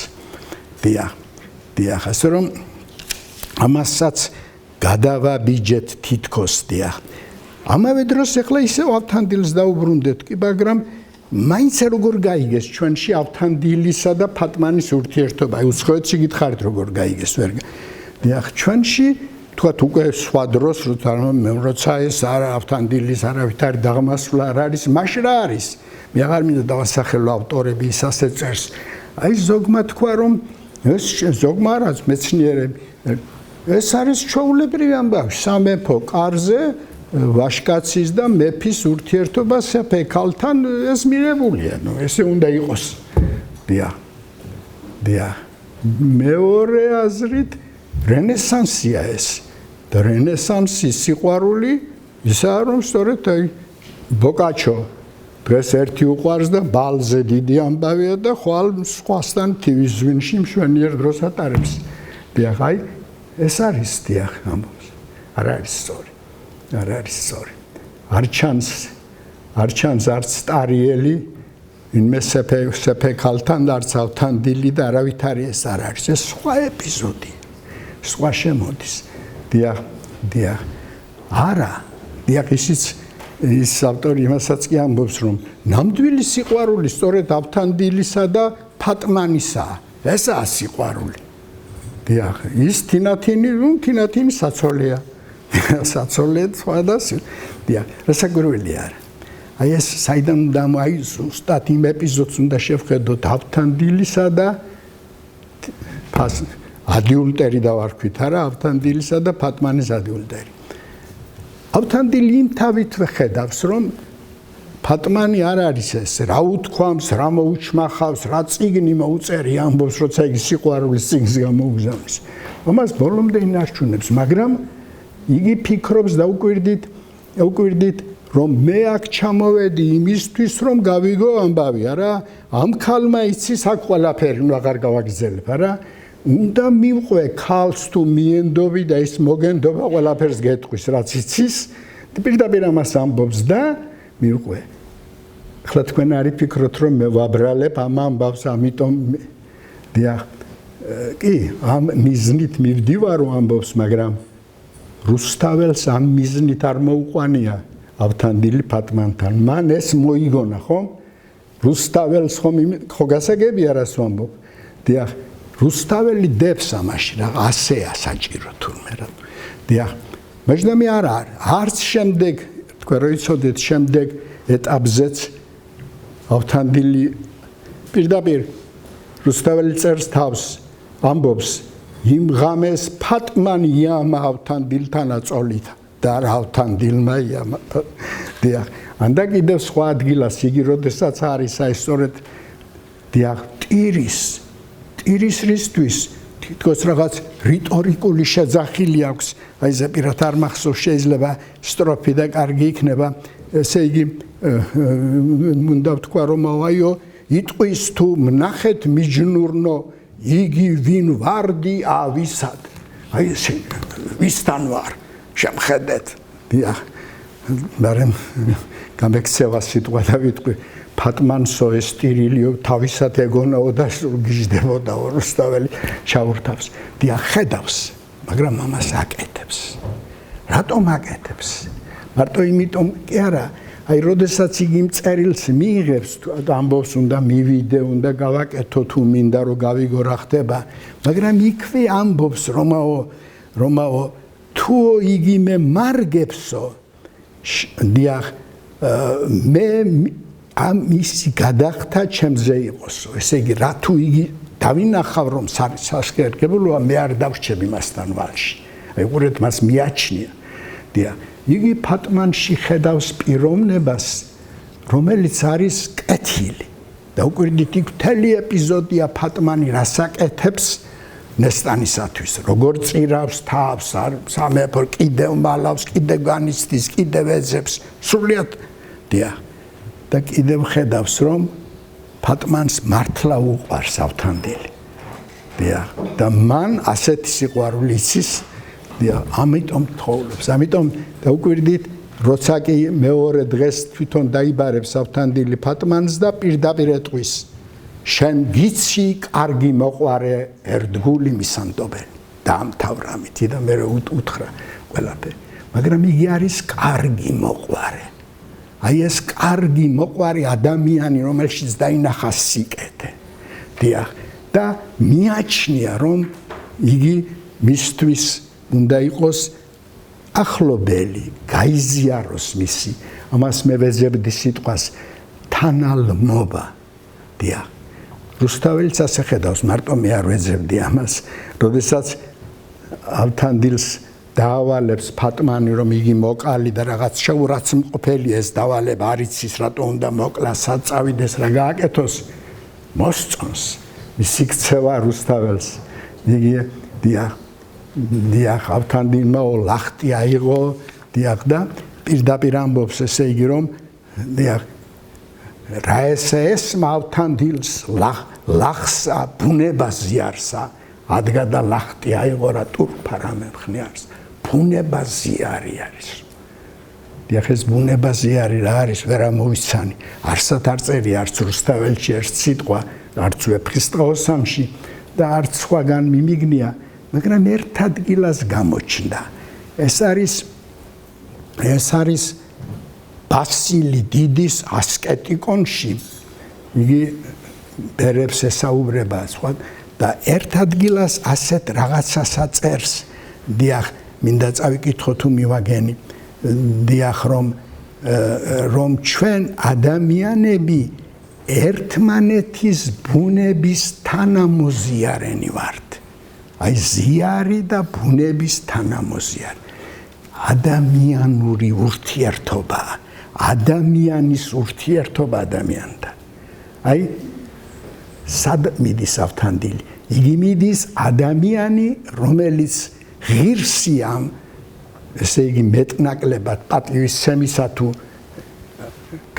დია ასე რომ ამასაც გადავაბიჯეთ თითქოს დია ამავე დროს ეხლა ისევ ავთანდილს დაუბრუნდეთ კი მაგრამ მაინც როგორ გაიგეს ჩვენში ავთანდილისა და ფატმანის ურთიერთობა აი უცხოეთში გითხარით როგორ გაიგეს ვერ დიახ ჩვენში თქვათ უკვე სხვა დროს როცა ეს არა ავთანდილის არავითარი დაღმასვლა არ არის მაშინ რა არის მე აღარ მინდა დავასახელო ავტორები ის ასე წერს აი ზოგმა თქვა რომ ეს ზოგმა რაც მეცნიერები ეს არის ჩვეულებრივი ამბავი სამეფო კარზე ვაშკაცის და მეფის ურთიერთობა საფექალთან ეს მიღებულია ნუ ესე უნდა იყოს დია მეორე აზრით რენესანსია ეს და რენესანსის სიყვარული ისაა რომ სწორედ აი ბოკაჩო დღეს ერთი უყვარს და ბალზე დიდი ამბავია და ხვალ სხვასთან თივის ზვინში მშვენიერ დროს ატარებს დიახ აი ეს არის დიახ ამბობს არ არის სწორი არ არის სწორი არ ჩანს არც ტარიელი ინმე სეფექალთან არც ავთანდილი და არავითარი ეს არ არის ეს სხვა ეპიზოდი სხვა შემოდის დიახ არა დიახ ის ავტორი იმასაც კი ამბობს რომ ნამდვილი სიყვარული სწორედ ავთანდილისა და ფატმანისაა ესაა სიყვარული დიახ ის თინათინი საცოლეა საცოლედ სხვა და დიახ რასაკვირველი არა აი ეს საიდან უნდა აი ზუსტად იმ ეპიზოდს უნდა შევხედოთ ავთანდილისა და ადიულტერი დავარქვით არა ავთანდილისა და ფატმანის ადიულტერი ავთანდილი იმ თავითვე ხედავს რომ ფატმანი არ არის ეს რა უთქვამს რა მოუჩმახავს რა წიგნი მოუწერი ამბობს როცა იგი სიყვარულის წიგნს გამოუგზავნის ამას ბოლომდე ინარჩუნებს მაგრამ იგი ფიქრობს და უკვირდით რომ მე აქ ჩამოვედი იმისთვის რომ გავიგო ამბავი არა ამ ქალმა იცის აქ ყველაფერი ნუ აღარ გავაგრძელებ არა უნდა მივყვე ქალს თუ მიენდობი და ის მოგენდობა ყველაფერს გეტყვის რაც იცის პირდაპირ ამას ამბობს და მივყვე ახლა თქვენ არ იფიქროთ რომ მე ვაბრალებ ამ ამბავს ამიტომ დიახ კი ამ მიზნით მივდივარო ამბობს მაგრამ რუსთაველს ამ მიზნით არ მოუყვანია ავთანდილი ფატმანთან მან ეს მოიგონა ხომ რუსთაველს ხო გასაგებია რას ვამბობ დიახ რუსთაველი დებს ამაში რა ასეა საჭირო თურმე რა დიახ მეჯდამი არც შემდეგ თქვენ რო იცოდეთ შემდეგ ეტაპზეც ავთანდილი პირდაპირ რუსთაველი წერს თავს ამბობს იმ ღამეს ფატმანი იამა ავთანდილთანა წოლით და რა ავთანდილმა იამა დიახ ანდა კიდევ სხვა ადგილას იგი როდესაც არის აი სწორედ დიახ ტირისრისთვის თითქოს რაღაც რიტორიკული შეძახილი აქვს, აი ეს პირად არ მახსოვს, შეიძლება სტროფი და კარგი იქნება, ესე იგი უნდა ვთქვა რომ აიო იტყვის თუ მნახეთ მიჯნურნო იგი ვინ ვარდი ავისად აი ეს ვისთან ვარ შემხედეთ დიახ მაგრამ გამექცევა სიტყვა და ვიტყვი ფატმანსო ესტირილიო თავისად ეგონაო და გიждდებოდა რუსთაველი ჩაურთავს დიახ ხედავს მაგრამ ამას აკეთებს რატომ აკეთებს მარტო იმიტომ კი არა აი როდესაც იგი წერილს მიიღებს თუ ამბობს უნდა მივიდე უნდა გავაკეთო თუ მინდა რომ გავიგო რა ხდება მაგრამ იქვე ამბობს რომაო თუ იგი მე მარგებსო დიახ მე ამ ისი გადახთა ჩემზე იყოსო ესე იგი რა თუ იგი დავინახავ რომ სასკერგებულოა მე არ დავრჩები მასთან ვალში აი უყურეთ მას მიაჩნია დიახ იგი ფატმანში ხედავს პიროვნებას რომელიც არის კეთილი და უკვირდით იქ მთელი ეპიზოდია ფატმანი რასაკეთებს ნესტანისათვის როგორ წირავს თავს სამეფო კიდევ მალავს კიდევ განიცდის კიდევ ეძებს სრულიად დიახ და კიდევ ხედავს რომ ფატმანს მართლა უყვარს ავთანდილი დიახ და მან ასეთი სიყვარული იცის დიახ ამიტომ თხოვლებს ამიტომ დაუკვირდით როცა კი მეორე დღეს თვითონ დაიბარებს ავთანდილი ფატმანს და პირდაპირ ეტყვის შენ გიცი კარგი მოყვარე ერთგული მისანდობელი დაამთავრა ამითი და მე უთხრა ყველაფერი მაგრამ იგი არის კარგი მოყვარე აი ეს კარგი მოყვარე ადამიანი რომელშიც დაინახა სიკეთე დიახ და მიაჩნია რომ იგი მისთვის უნდა იყოს ახლობელი გაიზიაროს მისი ამას მე ვეძებდი სიტყვას თანალმობა დიახ რუსთაველიც ასე ხედავს მარტო მე არ ვეძებდი ამას როდესაც ავთანდილს დაავალებს ფატმანი რომ იგი მოკალი და რაღაც შეურაცხმყოფელი ეს დავალება არ იცის რატო უნდა მოკლას საწავიდეს რა გააკეთოს მოსწონს მისი ქცევა რუსთაველს იგი დიახ ავთანდილმა ლახტი აიღო დიახ და პირდაპირ ამბობს ესე იგი რომ დიახ რა ეს ავთანდილს ლახსა ბუნებას ზიარსა ადგა და ლახტი აიღო რა ტურფა რამე მხნიარს ბუნება ზიარი არის დიახ ეს ბუნება ზიარი რა არის ვერა მოვიცანი არსად არ წერი არც რუსთაველში ერთ სიტყვა არც ვეფხისტყაოსამში და არც სხვაგან მიმიგნია მაგრამ ერთ ადგილას გამოჩნდა ეს არის ბასილი დიდის ასკეტიკონში იგი ბერებს ესაუბრება სხვა და ერთ ადგილას ასეთ რაღაცას აწერს დიახ მინდა წავიკითხო თუ მივაგენი დიახ რომ ჩვენ ადამიანები ერთმანეთის ბუნების თანამოზიარენი ვართ აი ზიარი და ბუნების თანამოზიარი ადამიანური ურთიერთობა ადამიანის ურთიერთობა ადამიანთან აი სად მიდის ავთანდილი იგი მიდის ადამიანი რომელიც ღირსი ამ ესე იგი მეტნაკლებად პატივისცემისა თუ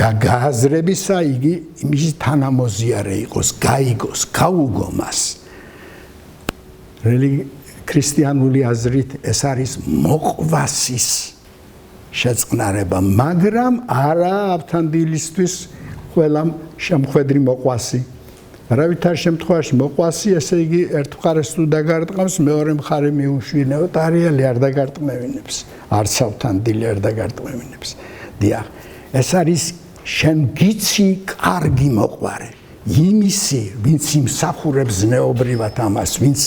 გააზრებისა იგი იმის თანამოზიარე იყოს გაიგოს გაუგო მას ქრისტიანული აზრით ეს არის მოყვასის შეწყნარება მაგრამ არა ავთანდილისთვის ყველა შემხედრი მოყვასი არავითარ შემთხვევაში მოყვასი ესე იგი ერთ მხარეს თუ დაგარტყამს მეორე მხარე მიუშვინებთ არიელი არ დაგარტყმევინებს არც ავთანდილი არ დაგარტყმევინებს დიახ ეს არის შენ გიცი კარგი მოყვარე იმისი ვინც იმსახურებს ზნეობრივად ამას ვინც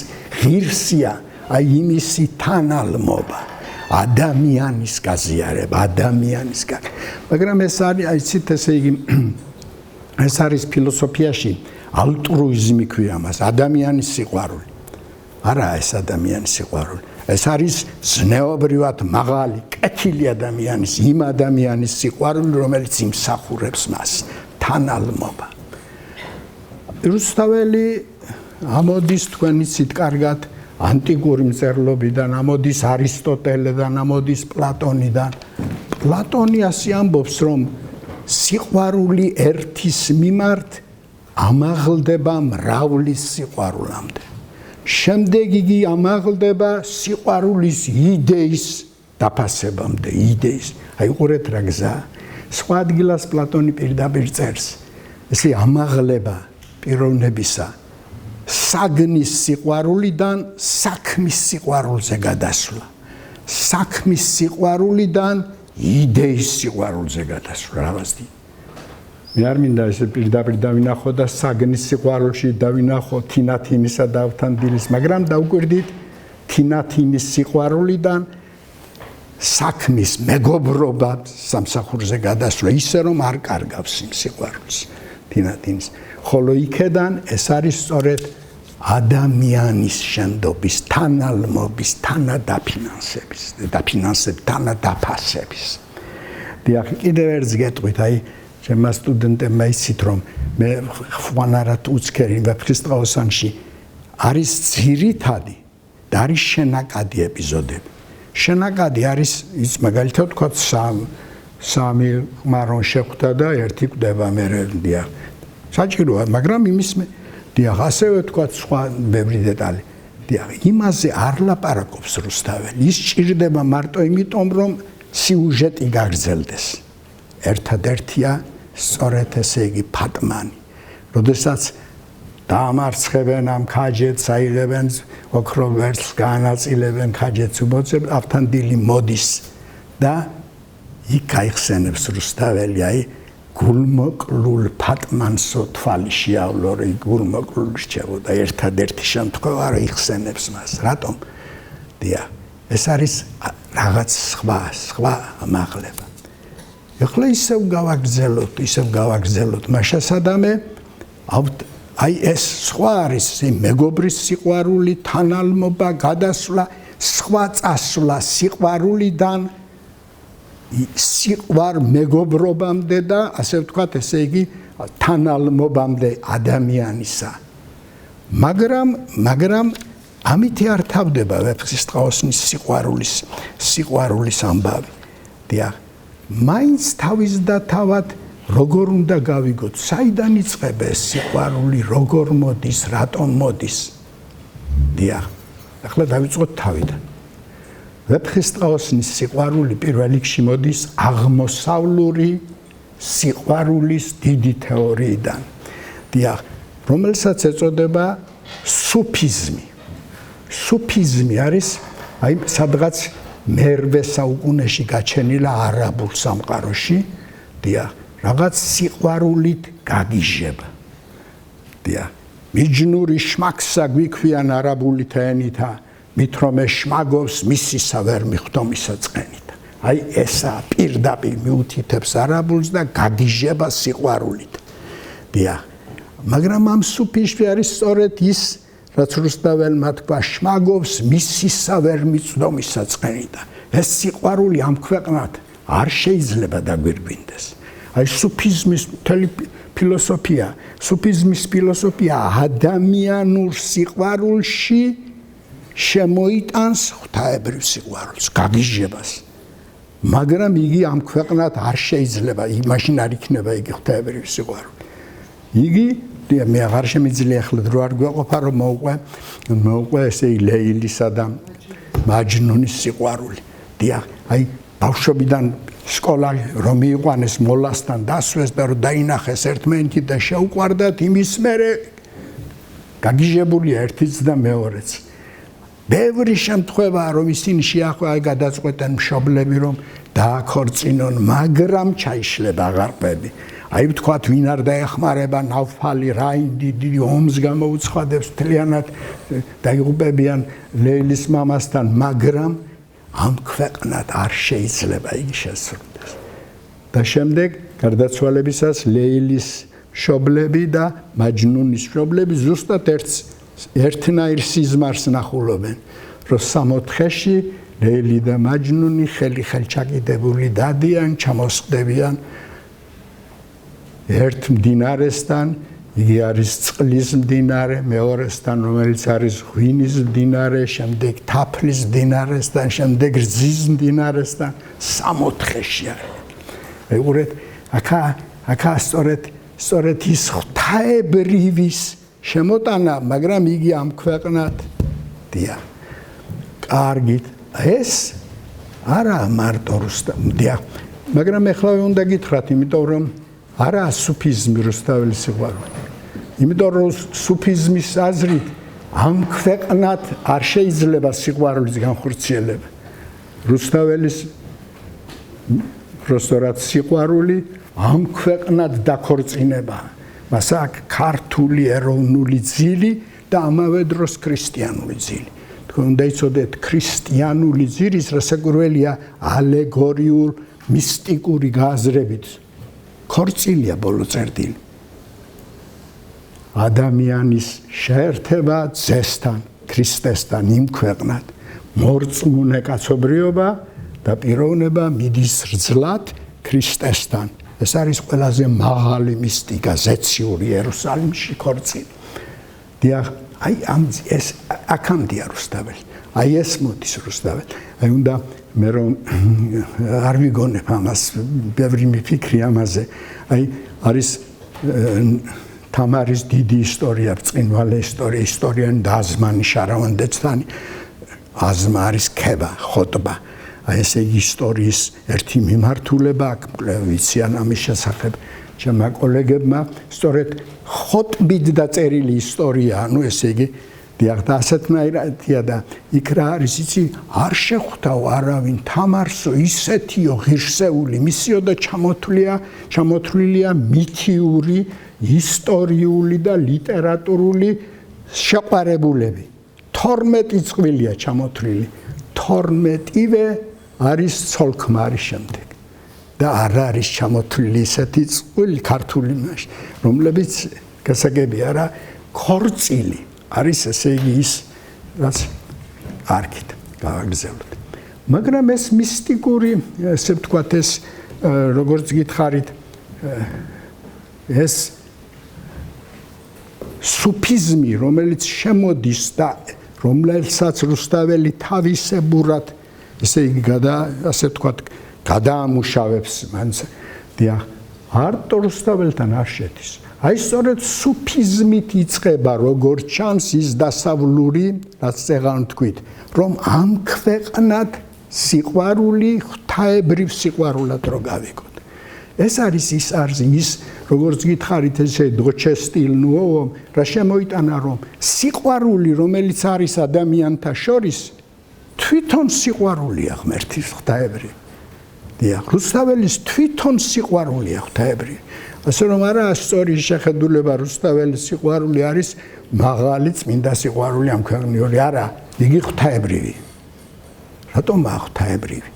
ღირსია აი იმისი თანალმობა ადამიანის გაზიარება ადამიანის მაგრამ ეს არის აიცით ესე იგი ეს არის ფილოსოფიაში ალტრუიზმი ქვია მას ადამიანის სიყვარული არა ეს ადამიანის სიყვარული ეს არის ზნეობრივად მაღალი კეთილი ადამიანის იმ ადამიანის სიყვარული რომელიც იმსახურებს მას თანალმობა რუსთაველი ამოდის თქვენ იცით კარგად ანტიკური მწერლობიდან, ამოდის არისტოტელედან, ამოდის პლატონიდან. პლატონი ასე ამბობს, რომ სიყვარული ერთის მიმართ ამაღლდება მრავლის სიყვარულამდე. შემდეგ იგი ამაღლდება სიყვარულის იდეის დაფასებამდე, იდეის. აი უყურეთ რა გზა. სხვა ადგილას პლატონი პირდაპირ წერს. ესე ამაღლება პიროვნებისა საგნის სიყვარულიდან საქმის სიყვარულზე გადასვლა. საქმის სიყვარულიდან იდეის სიყვარულზე გადასვლა. რავაზდი. მე არ მინდა ესე პირდაპირ დავინახო და საგნის სიყვარულში დავინახო თინათინისა და ავთანდილის, მაგრამ დავგვირდით თინათინის სიყვარულიდან საქმის მეგობრობა სამსახურზე გადასვლა, ისე რომ არ კარგავს იმ სიყვარულს თინათინის. ხოლო იქედან ეს არის სწორედ ადამიანის შენდობის, თანალმობის, თანადაფინანსების, თანადაფასების. დიახ, კიდევ ერთს გეტყვით, აი ჩემმა სტუდენტებმა იცით, რომ მე ხვანარად უცქერი ვეფხისტყაოსანში არის ძირითადი და არის შენაკადი ეპიზოდები. შენაკადი არის ის მაგალითად ვთქვათ სამი ხმარონ შეხვდა და ერთი კვდება მე დიახ. საჭიროა, მაგრამ იმის დიახ, ასევე ვთქვათ სხვა ბევრი დეტალი. დიახ, იმაზე არ ლაპარაკობს რუსთაველი. ის ჭირდება მარტო იმიტომ, რომ სიუჟეტი გაგრძელდეს. ერთადერთია სწორედ ესე იგი ფატმანი. როდესაც დაამარცხებენ ამ ქაჯეთს, აიღებენ ოქროს ვერცხლს, განაწილებენ ქაჯეთს უბოძებს, ავთანდილი მოდის და იქ გაიხსენებს რუსთაველი, აი გულმოკლულ ფატმანსო თვალი შეავლო, რომ გულმოკლულ რჩებოდა ერთადერთი შემთხვევა, რომ იხსენებს მას. რატომ? დიახ, ეს არის რაღაც სხვა ამაღლება. ეხლა ისევ გავაგრძელოთ მაშასადამე აი ეს სხვა არის მეგობრის სიყვარული, თანალმობა, გადასვლა, სხვა წასვლა სიყვარულიდან სიყვარ მეგობრობამდე და ასე ვთქვათ, ესე იგი თანალმობამდე ადამიანისა. მაგრამ ამით არ თავდება ვეფხისტყაოსნის სიყვარულის ამბავი. დიახ, მაინც თავის და თავად როგორ უნდა გავიგოთ, საიდან იწყება ეს სიყვარული, როგორ მოდის, რატომ მოდის? დიახ, ახლა დავიწყოთ თავიდან. ვეფხისტყაოსნის სიყვარული პირველ რიგში მოდის აღმოსავლური სიყვარულის დიდი თეორიიდან. დიახ, რომელსაც ეწოდება სუფიზმი. სუფიზმი არის აი სადღაც მერვე საუკუნეში გაჩენილა არაბულ სამყაროში. დიახ, რაღაც სიყვარულით გაგიჟება. დიახ, მიჯნური შმაქსა გვიქვიან არაბული ენითა, მით რომ ეშმაგობს მისისა ვერ მიხვდომისა წყენით. აი ესა პირდაპირ მიუთითებს არაბულს და გაგიჟება სიყვარულით. დიახ, მაგრამ ამ სუფიზმში არის სწორედ ის, რაც რუსთაველმა თქვა, შმაგობს მისისა ვერ მიწვდომისა წყენით. ეს სიყვარული ამ ქვეყნად არ შეიძლება დაგვირგვინდეს. აი სუფიზმის ფილოსოფია ადამიანურ სიყვარულში შემოიტანს ღვთაებრივ სიყვარულს, გაგიჟებას. მაგრამ იგი ამ ქვეყნად არ შეიძლება, მაშინ არ იქნება იგი ღვთაებრივი სიყვარული. იგი მე აღარ შემიძლია ახლა დრო არ გვეყოფა, რომ მოუყვე ესე ლეილისა და მაჯნუნის სიყვარული. დიახ, აი ბავშვობიდან სკოლა რომ მიიყვანეს მოლასთან დასვეს და რომ დაინახეს ერთმანეთი და შეუყვარდათ, იმის მერე გაგიჟებულია ერთიც და მეორეც. ბევრი შემთხვევაა, რომ ისინი შეახვეა გადაწყვეტენ მშობლები, რომ დააქორწინონ, მაგრამ ჩაიშლება აღარყვები. აი ვთქვათ, ვინ არ დაეხმარება ნავფალი რაინდი დიდი ომს გამოუცხადებს, მთლიანად დაიღუპებიან ლეილის მამასთან, მაგრამ ამ ქვეყნად არ შეიძლება იგი შესრულდეს. და შემდეგ გარდაცვალებისას ლეილის მშობლები და მაჯნუნის მშობლები ზუსტად ერთნაირ სიზმარს ნახულობენ, რომ 64-ში ლეილი და მაჯნუნი ხელჩაკიდებული დადიან, ჩამოსყდებიან ერთ მდინარესთან, იგი არის წყლის მდინარე, მეორესთან რომელიც არის ღვინის მდინარე, შემდეგ თაფლის მდინარესთან, შემდეგ რძის მდინარესთან 64-ში არის. მეურეთ, აქა სწორედ ის ღვთაებრივის შემოტანა, მაგრამ იგი ამ ქვეყნად დიახ. კარგით, ეს არა მარტო დიახ, მაგრამ ეხლა უნდა გითხრათ, იმიტომ რომ არა სუფიზმი რუსთაველის სიყვარული. იმიტომ რომ სუფიზმის აზრით ამ ქვეყნად არ შეიძლება სიყვარულის განხორციელება. რუსთაველის როსტორად სიყვარული ამ ქვეყნად დაქორწინება. მას აქვს ქართული ეროვნული ძილი და ამავე დროს ქრისტიანული ძილი. თქვენ უნდა იცოდეთ, ქრისტიანული ძილის რასაკვირველია ალეგორიულ მისტიკური გააზრებით ქორწილია ბოლო წერტილი. ადამიანის შეერთება ძესთან, ქრისტესთან იმ ქვეყნად, მორწმუნე კაცობრიობა და პიროვნება მიდის რძლად ქრისტესთან. ეს არის ყველაზე მაღალი მისტიკა ზეციური იერუსალიმში ქორწილი. დიახ, აი ამ ეს აქამდეა რუსთაველი. აი ეს მოდის რუსთაველი. აი უნდა მე რომ არ ვიგონებ ამას, ბევრი მიფიქრი ამაზე. აი არის თამარის დიდი ისტორია, ბრწყინვალე ისტორიანი და აზმანი შარავანდეცთანი. აზმა არის ქება, ხოტბა. აი ესე ისტორიის ერთი მიმართულება აქ ვიციან ამის შესახებ. ჩემმა კოლეგებმა სწორედ ხოტბით დაწერილი ისტორია, ანუ ესე იგი დიახ და ასეთნაირადია და იქ რა არის იცი არ შეხვდაო არავინ თამარსო ისეთიო ღირსეული მისიო და ჩამოთვლილია მითიური ისტორიული და ლიტერატურული შეყვარებულები 12 წყვილია ჩამოთვლილი 12-ვე არის ცოლქმარის შემდეგ და არ არის ჩამოთვლილი ისეთი წყვილი ქართული მასში რომლებიც გასაგებია რა ქორწილი არის ესე იგი ის რაც არქით გავაგზავნოთ მაგრამ ეს მისტიკური ესე ვთქვათ ეს როგორც გითხარით ეს სუფიზმი რომელიც შემოდის და რომელსაც რუსთაველი თავისებურად ესე იგი ასე ვთქვათ გადაამუშავებს მანც დიახ არტო რუსთაველთან არ შედის აი სწორედ სუფიზმით იწყება როგორც ჩანს ის დასავლური რაც წეღან თქვით რომ ამ ქვეყნად სიყვარული ღვთაებრივ სიყვარულად რო გავიგოთ ეს არის ის როგორც გითხარით ესე დოჩესტილნუო რა შემოიტანა რომ სიყვარული რომელიც არის ადამიანთა შორის თვითონ სიყვარულია ღმერთის ღვთაებრივ დიახ რუსთაველის თვითონ სიყვარულია ღვთაებრივ ასე რომ არა სწორი შეხედულება რუსთაველის სიყვარული არის მაღალი წმინდა სიყვარული ამ ქვეყნიური არა იგი ღვთაებრივი რატომ ღვთაებრივი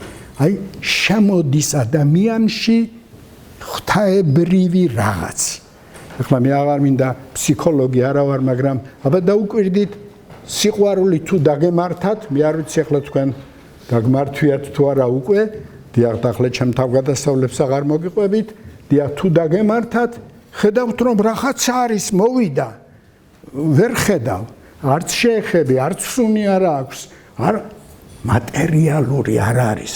აი შემოდის ადამიანში ღვთაებრივი რაღაც ახლა მე აღარ მინდა ფსიქოლოგი არა ვარ მაგრამ აბა დაუკვირდით სიყვარული თუ დაგემართათ მე არ ვიცი ახლა თქვენ დაგმართვიათ თუ არა უკვე დიახ ახლა ჩემ თავგადასავლებს აღარ მოგიყვებით დიახ თუ დაგემართათ ხედავთ რომ რაღაცა არის მოვიდა ვერ ხედავ არც შეეხები არც სუნი არ აქვს არ მატერიალური არ არის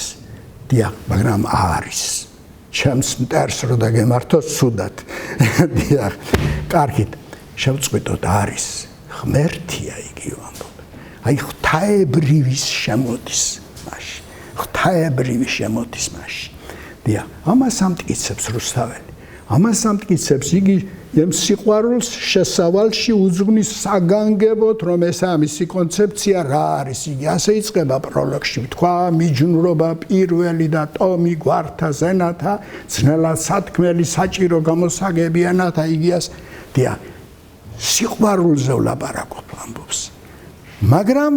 დიახ მაგრამ არის ჩემს მტერს რო დაგემართო სუდად დიახ კარგით შევწყვიტოთ არის ღმერთია იგი ვამბობ აი ღვთაებრივის შემოდის მაშინ ღვთაებრივი შემოდის მაშინ დიახ ამას ამტკიცებს რუსთაველი ამას ამტკიცებს იგი იმ სიყვარულს შესავალში უძღვნის საგანგებოდ რომ ეს ამისი კონცეფცია რა არის იგი ასე იწყება პროლოგში თქვა მიჯნურობა პირველი და ტომი გვართა ზენათა ძნელად სათქმელი საჭირო გამოსაგებიანათა იგიას დიახ სიყვარულზე ვლაპარაკობ ამბობს მაგრამ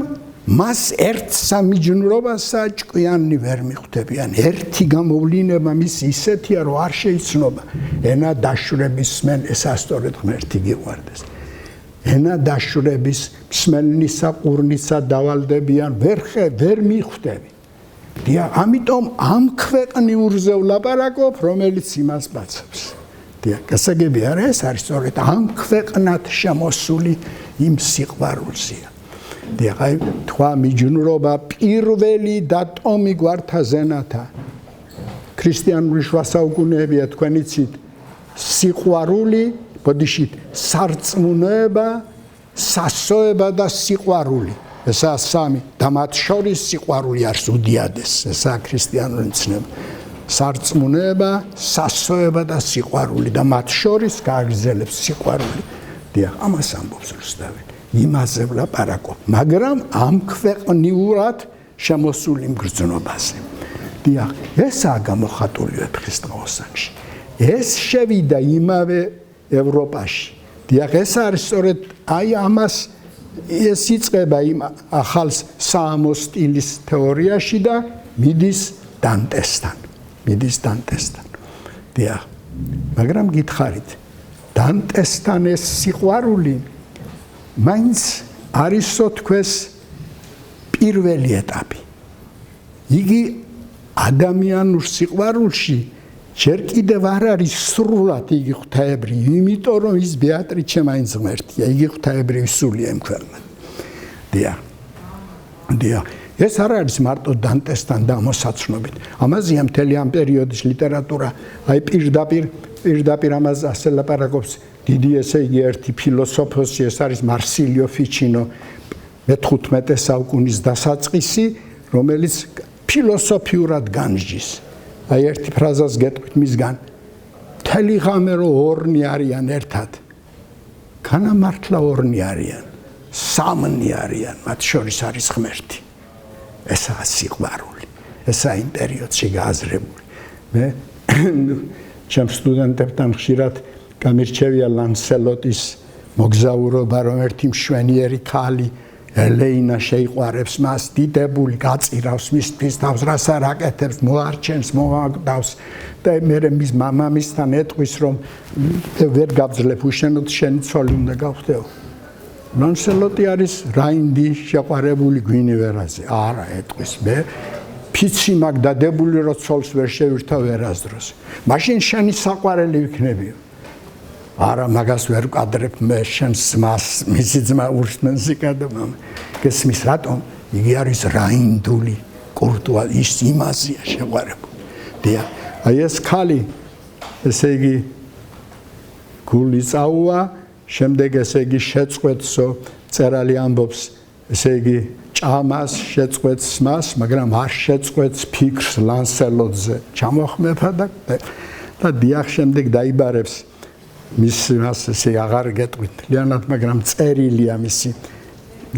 მას ერთ სამიჯნურობასა ჭკვიანი ვერ მიხვდებიან ერთი გამოვლინება მის ისეთია რომ არ შეიცნობა ენა დაშვრების სმენ ეს ასწორედ ღმერთი გიყვარდეს ენა დაშვრების მსმენლისა ყურნისა დავალდებიან ვერ მიხვდები დიახ ამიტომ ამ ქვეყნიურზე ვლაპარაკობ რომელიც იმას ბაცობს გასაგები არა ეს არის სწორედ ამ ქვეყნად შემოსული იმ სიყვარულზეა. აი თქვა მიჯნურობა პირველი დატომი გვართა ზენათა. ქრისტიანული შუა საუკუნეებია თქვენ იცით სიყვარული, ბოდიშით სარწმუნოება, სასოება და სიყვარული. ესაა სამი და მათ შორის სიყვარული არის უდიადეს. ესაა ქრისტიანული ცნება. სარწმუნოება, სასოება და სიყვარული და მათ შორის გააგრძელებს სიყვარული. დიახ, ამას ამბობს რუსთაველი. იმაზე ვლაპარაკობ, მაგრამ ამ ქვეყნიურად შემოსული მგრძნობაზე. დიახ, ესაა გამოხატული ვეფხისტყაოსანში. ეს შევიდა იმავე ევროპაში. დიახ, ეს არის სწორედ აი ამას ეს იწყება იმ ახალ საამო სტილის თეორიაში და მიდის დანტესთან. დიახ, მაგრამ გითხარით, დანტესთან ეს სიყვარული მაინც არისო თქვენს პირველი ეტაპი. იგი ადამიანურ სიყვარულში ჯერ კიდევ არ არის სრულად იგი ღვთაებრივი, იმიტომ რომ ის ბეატრიჩე მაინც ღმერთია, იგი ღვთაებრივი სულია იმ ქვეყნად. დიახ. ეს არ არის მარტო დანტესთან დამოსაცნობით. ამაზეა მთელი ამ პერიოდის ლიტერატურა, აი პირდაპირ ამაზე ასე ლაპარაკობს დიდი ესე იგი ერთი ფილოსოფოსი, ეს არის მარსილიო ფიჩინო, მე-15 საუკუნის დასაწყისი, რომელიც ფილოსოფიურად განსჯის. აი ერთი ფრაზას გეტყვით მისგან, მთელი ღამე რო ორნი არიან ერთად, განა მართლა ორნი არიან, სამნი არიან, მათ შორის არის ღმერთი. ესაა სიყვარული, ესაა იმ პერიოდში გააზრებული. მე ჩემ სტუდენტებთან ხშირად გამირჩევია ლანსელოტის მოგზაურობა, რომ ერთი მშვენიერი ქალი ელეინა შეიყვარებს მას, დიდებული გაწირავს მისთვის თავს, რას არ აკეთებს, მოარჩენს, მოაგდავს და მე მის მამამისთან ეტყვის, რომ ვერ გავძლებ უშენოდ შენი ცოლი უნდა გავხდეო. ლანსელოტი არის რაინდი შეყვარებული გვინივერაზე. არა, ეტყვის მე ფიცი მაგ დადებული რო ცოლს ვერ შევირთავ ვერასდროს. მაშინ შენი საყვარელი ვიქნებიო. არა, მაგას ვერ ვკადრებ მე შენს ძმას, მისი ძმა ურსმენსიკა და მამა. გესმის რატომ? იგი არის რაინდული კურტუა, ის იმაზეა შეყვარებული. დიახ, აი ეს ქალი, ესე იგი გული წაუვა, შემდეგ ესე იგი შეწყვეტსო, წერალი ამბობს, ესე იგი ჭამას შეწყვეტს მას, მაგრამ არ შეწყვეტს ფიქრს ლანსელოტზე. ჩამოხმეფა და დიახ, შემდეგ დაიბარებს მის მას ესე აღარ გეტყვით ლიანად, მაგრამ წერილია მისი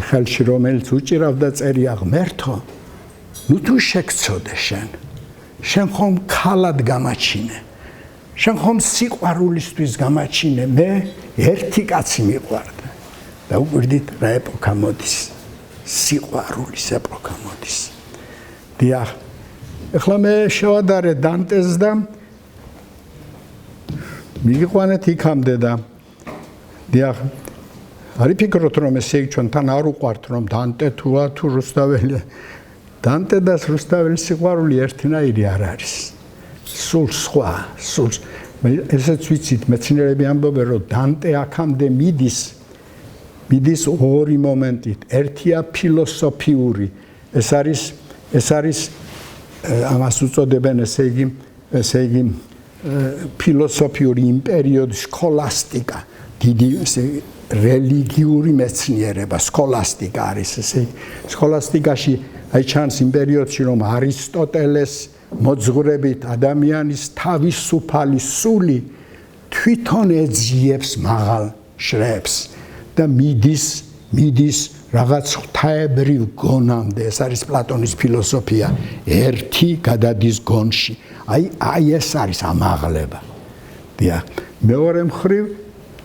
ხელში, რომელიც უჭირავდა წერია ღმერთო, ნუ თუ შეგცოდე შენ ხომ ქალად გამაჩინე, შენ ხომ სიყვარულისთვის გამაჩინე, მე ერთი კაცი მიყვარდა და უკვირდით რა ეპოქა მოდის, სიყვარულის ეპოქა მოდის. დიახ, ეხლა მე შევადარე დანტეს და მიგიყვანეთ იქამდე და დიახ, არ იფიქროთ რომ ესე ჩვენთან არ უყვართ რომ დანტე თუა თუ რუსთაველი. დანტე და რუსთაველის სიყვარული ერთნაირი არ არის. სულ სხვა, ესეც ვიცით, მეცნიერები ამბობენ რომ დანტე აქამდე მიდის ორი მომენტით. ერთია ფილოსოფიური, ეს არის ამას უწოდებენ ესე იგი ფილოსოფიური იმ პერიოდის სქოლასტიკა, დიდი რელიგიური მეცნიერება, სქოლასტიკა არის ესე. სქოლასტიკაში აი ჩანს იმ პერიოდში, რომ არისტოტელეს მოძღვრებით ადამიანის თავისუფალი სული თვითონ ეძიებს მაღალ შრეებს და მიდის რაღაც ღვთაებრივ გონამდე. ეს არის პლატონის ფილოსოფია, ერთი გადადის გონში. აი ეს არის ამაღლება. დიახ, მეორე მხრივ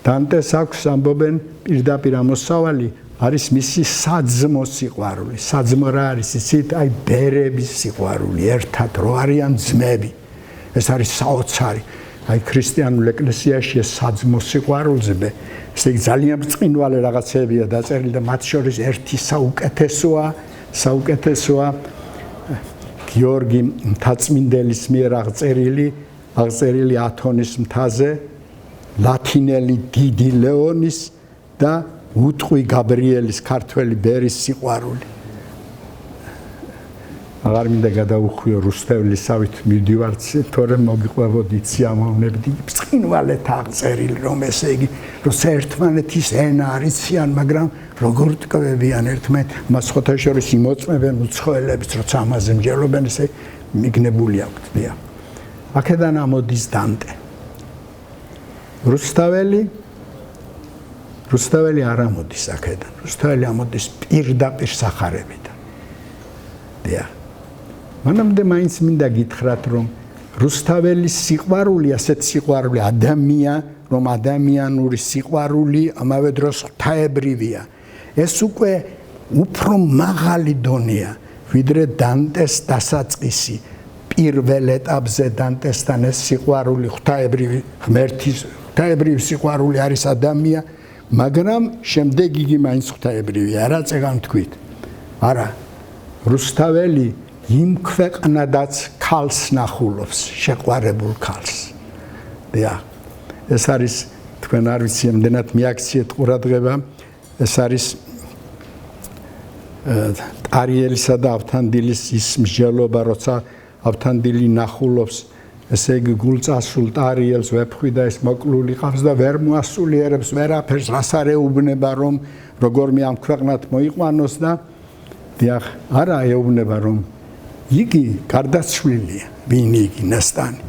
დანტეს აქვს ამბობენ პირდაპირ ამოსავალი არის მისი საძმო სიყვარული. საძმო რა არის? იცით, აი ბერების სიყვარული, ერთად რო არიან ძმები. ეს არის საოცარი. აი ქრისტიანულ ეკლესიაში ეს საძმო სიყვარულზე, ესე იგი ძალიან ბრწყინვალე რაღაცებია დაწერილი და მათ შორის ერთი საუკეთესოა გიორგი მთაწმინდელის მიერ აღწერილი ათონის მთაზე, მართინელი დიდი ლეონის და უტყვი გაბრიელის ქართველი ბერის სიყვარული. აღარ მინდა გადაუხვიო რუსთაველისავით მივდივართ, თორემ მოგიყვებოდით სიამოვნებდი ბრწყინვალეთ აღწერილი, რომ ესე იგი როცა ერთმანეთის ენა არიციან, მაგრამ როგორ ტკბებიან ერთმანეთ, მას ხოთაშორის იმოწმებენ უცხოელებს, როცა ამაზე მსჯელობენ, ესე მიგნებული აქვთ. აქედან ამოდის დანტე. რუსთაველი არ ამოდის აქედან. რუსთაველი ამოდის პირდაპირ სახარებიდან. მანამდე მაინც მინდა გითხრათ, რომ რუსთაველის სიყვარული, ასეთ სიყვარული რომ ადამიანური სიყვარული ამავე დროს ღვთაებრივია. ეს უკვე უფრო მაღალი დონეა, ვიდრე დანტეს დასაწყისი. პირველ ეტაპზე დანტესთან ეს სიყვარული ღვთაებრივი ღმერთის ღვთაებრივი სიყვარული არის ადამია, მაგრამ შემდეგ იგი მაინც ღვთაებრივია. რა წეგან თქვით? არა, რუსთაველი იმ ქვეყნადაც ქალს ნახულობს, შეყვარებულ ქალს. ეს არის, თქვენ არ ვიცი, ამდენად მიაქციეთ ყურადღება, ეს არის ტარიელისა და ავთანდილის ის მსჯელობა, როცა ავთანდილი ნახულობს, ესე იგი გულწასულ ტარიელს ვეფხვი და ეს მოკლული ყავს და ვერ მოასულიერებს ვერაფერს, რას არ ეუბნება, რომ როგორმე ამ ქვეყნად მოიყვანოს და არა ეუბნება, რომ იგი გარდაცვლილია, ვინ იგი ნასტანი.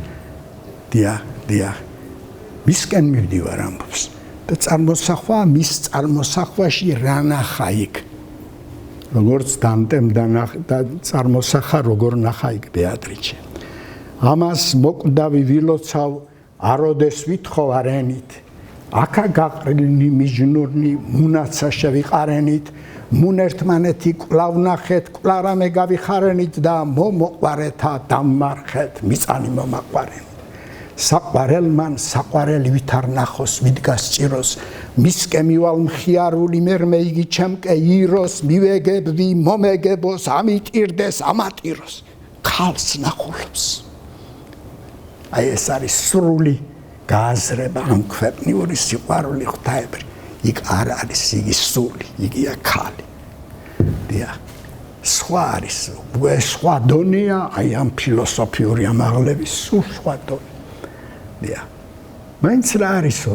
მისკენ მივდივარ ამბობს და წარმოსახვა, მის წარმოსახვაში რა ნახა იქ. როგორც დანტემ და წარმოსახა, როგორ ნახა იქ ბეატრიჩე. ამას მოკვდავი ვილოცავ, აროდეს ვითხოვ არენით. აქა გაყრილი მიჯნურნი, მუნაცა შევიყარენით. მუნ ერთმანეთი კვლავ ნახეთ, კვლარამე გავიხარენით და მომოყვარეთა დამმარხეთ, მიწანი მომაყვარენით. საყვარელმან საყვარელი ვითარ ნახოს, ვიდგა სჭიროს, მისკე მივალ მხიარული, მერმე იგი ჩემკე იროს, მივეგებდი, მომეგებოს, ამიტირდეს, ამატიროს, ქალს ნახულობს. აი ეს არის სრული გააზრება ამ ქვეყნიური სიყვარული ღვთაებრივი. იქ არ არის იგი სული, იგია ქალი. სხვა არის, სხვა დონეა, აი ამ ფილოსოფიური ამაღლების სულ სხვა დონე. მაინც რა არისო?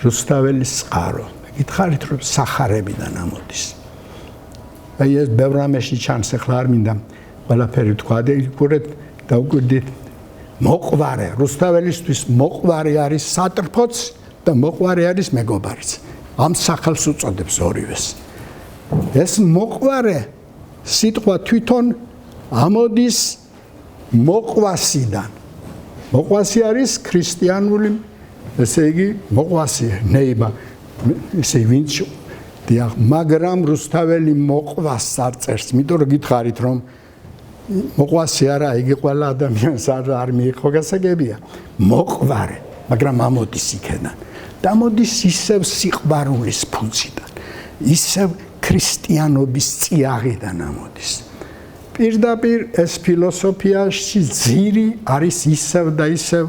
რუსთაველის წყარო. გითხარით, რომ სახარებიდან ამოდის. აი ეს ბევრ რამეში ჩანს, ახლა არ მინდა ყველაფერი თქვა, და უკვირდით მოყვარე, რუსთაველისთვის მოყვარე არის სატრფოც და მოყვარე არის მეგობარიც. ამ სახელს უწოდებს ორივეს. ეს მოყვარე სიტყვა თვითონ ამოდის მოყვასიდან. მოყვასი არის ქრისტიანული, ესე იგი მოყვასი ნეიბა, ესე ვინც მაგრამ რუსთაველი მოყვას არ წერს, იმიტომ რომ გითხარით, რომ მოყვასი არა, იგი ყველა ადამიანს არ მიიღო გასაგებია. მოყვარე, მაგრამ ამოდის იქიდან. დამოდის ისევ სიყვარულის ფუძიდან, ისევ ქრისტიანობის წიაღიდან ამოდის. პირდაპირ ეს ფილოსოფიაში ძირი არის ისევ და ისევ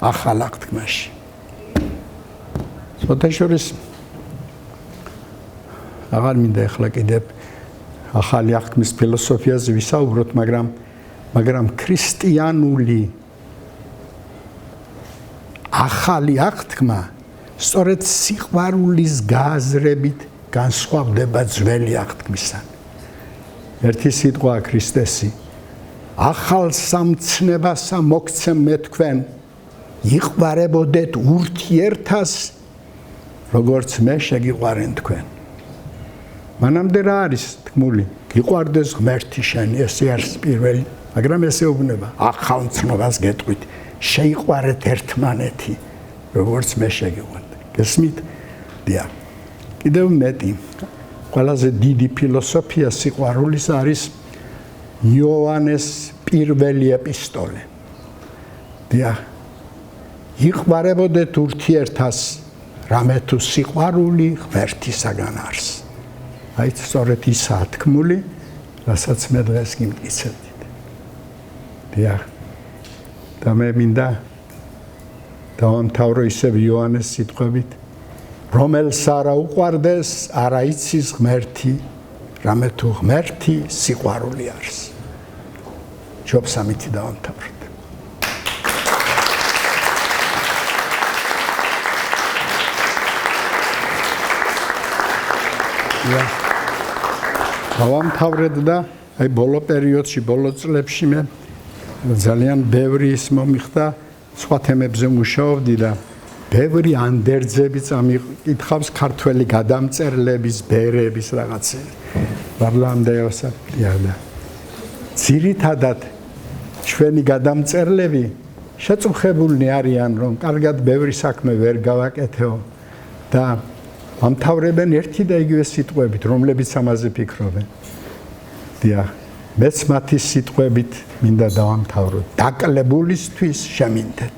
ახალ აღთქმაში. სოთაშორის აღარ მინდა ახლა კიდევ ახალი აღთქმის ფილოსოფიაზე ვისაუბროთ, მაგრამ ქრისტიანული ახალი აღთქმა სწორედ სიყვარულის გააზრებით განსხვავდება ძველი აღთქმისგან. ერთი სიტყვაა ქრისტესი. ახალ სამცნებასა მოგცემ მე თქვენ, იყვარებოდეთ ურთიერთას, როგორც მე შეგიყვარენ თქვენ. მანამდე რა არის თქმული? გიყვარდეს ღმერთი შენი, ესე არის პირველი, მაგრამ ესე უბნება, ახალ ცნობას გეტყვით, შეიყვარეთ ერთმანეთი, როგორც მე შეგიყვარდ. გესმით? კიდევ მეტი. ყველაზე დიდი ფილოსოფია სიყვარულის არის იოანეს პირველი ეპისტოლე. იყვარებოდეთ ურთიერთას, რამე თუ სიყვარული ღმერთისაგან არის. აი სწორედ ისაა თქმული, რასაც მე დღეს გიმტკიცებდით. და მე მინდა დავამთავრო ისევ იოანეს სიტყვებით, რომელს არა უყვარდეს, არა იცის ღმერთი, რამე თუ ღმერთი სიყვარული არის. ჯობს ამითი დავამთავროთ. დავამთავრეთ და აი ბოლო პერიოდში, ბოლო წლებში მე ძალიან ბევრი ის მომიხდა, სხვა თემებზე მუშაობდი და ბევრი ანდერძები წამიკითხავს ქართველი გადამწერლების, ბერების რაღაცები. ვარლამდეოსა ძირითადად ჩვენი გადამწერლები შეწუხებულნი არიან, რომ კარგად ბევრი საქმე ვერ გავაკეთეო და ამთავრებენ ერთი და იგივე სიტყვებით, რომლებიც ამაზე ფიქრობენ. დიახ, მეც მათი სიტყვებით მინდა დავამთავრო. დაკლებულისთვის შემინდეთ.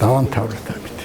დავამთავრეთ ამით.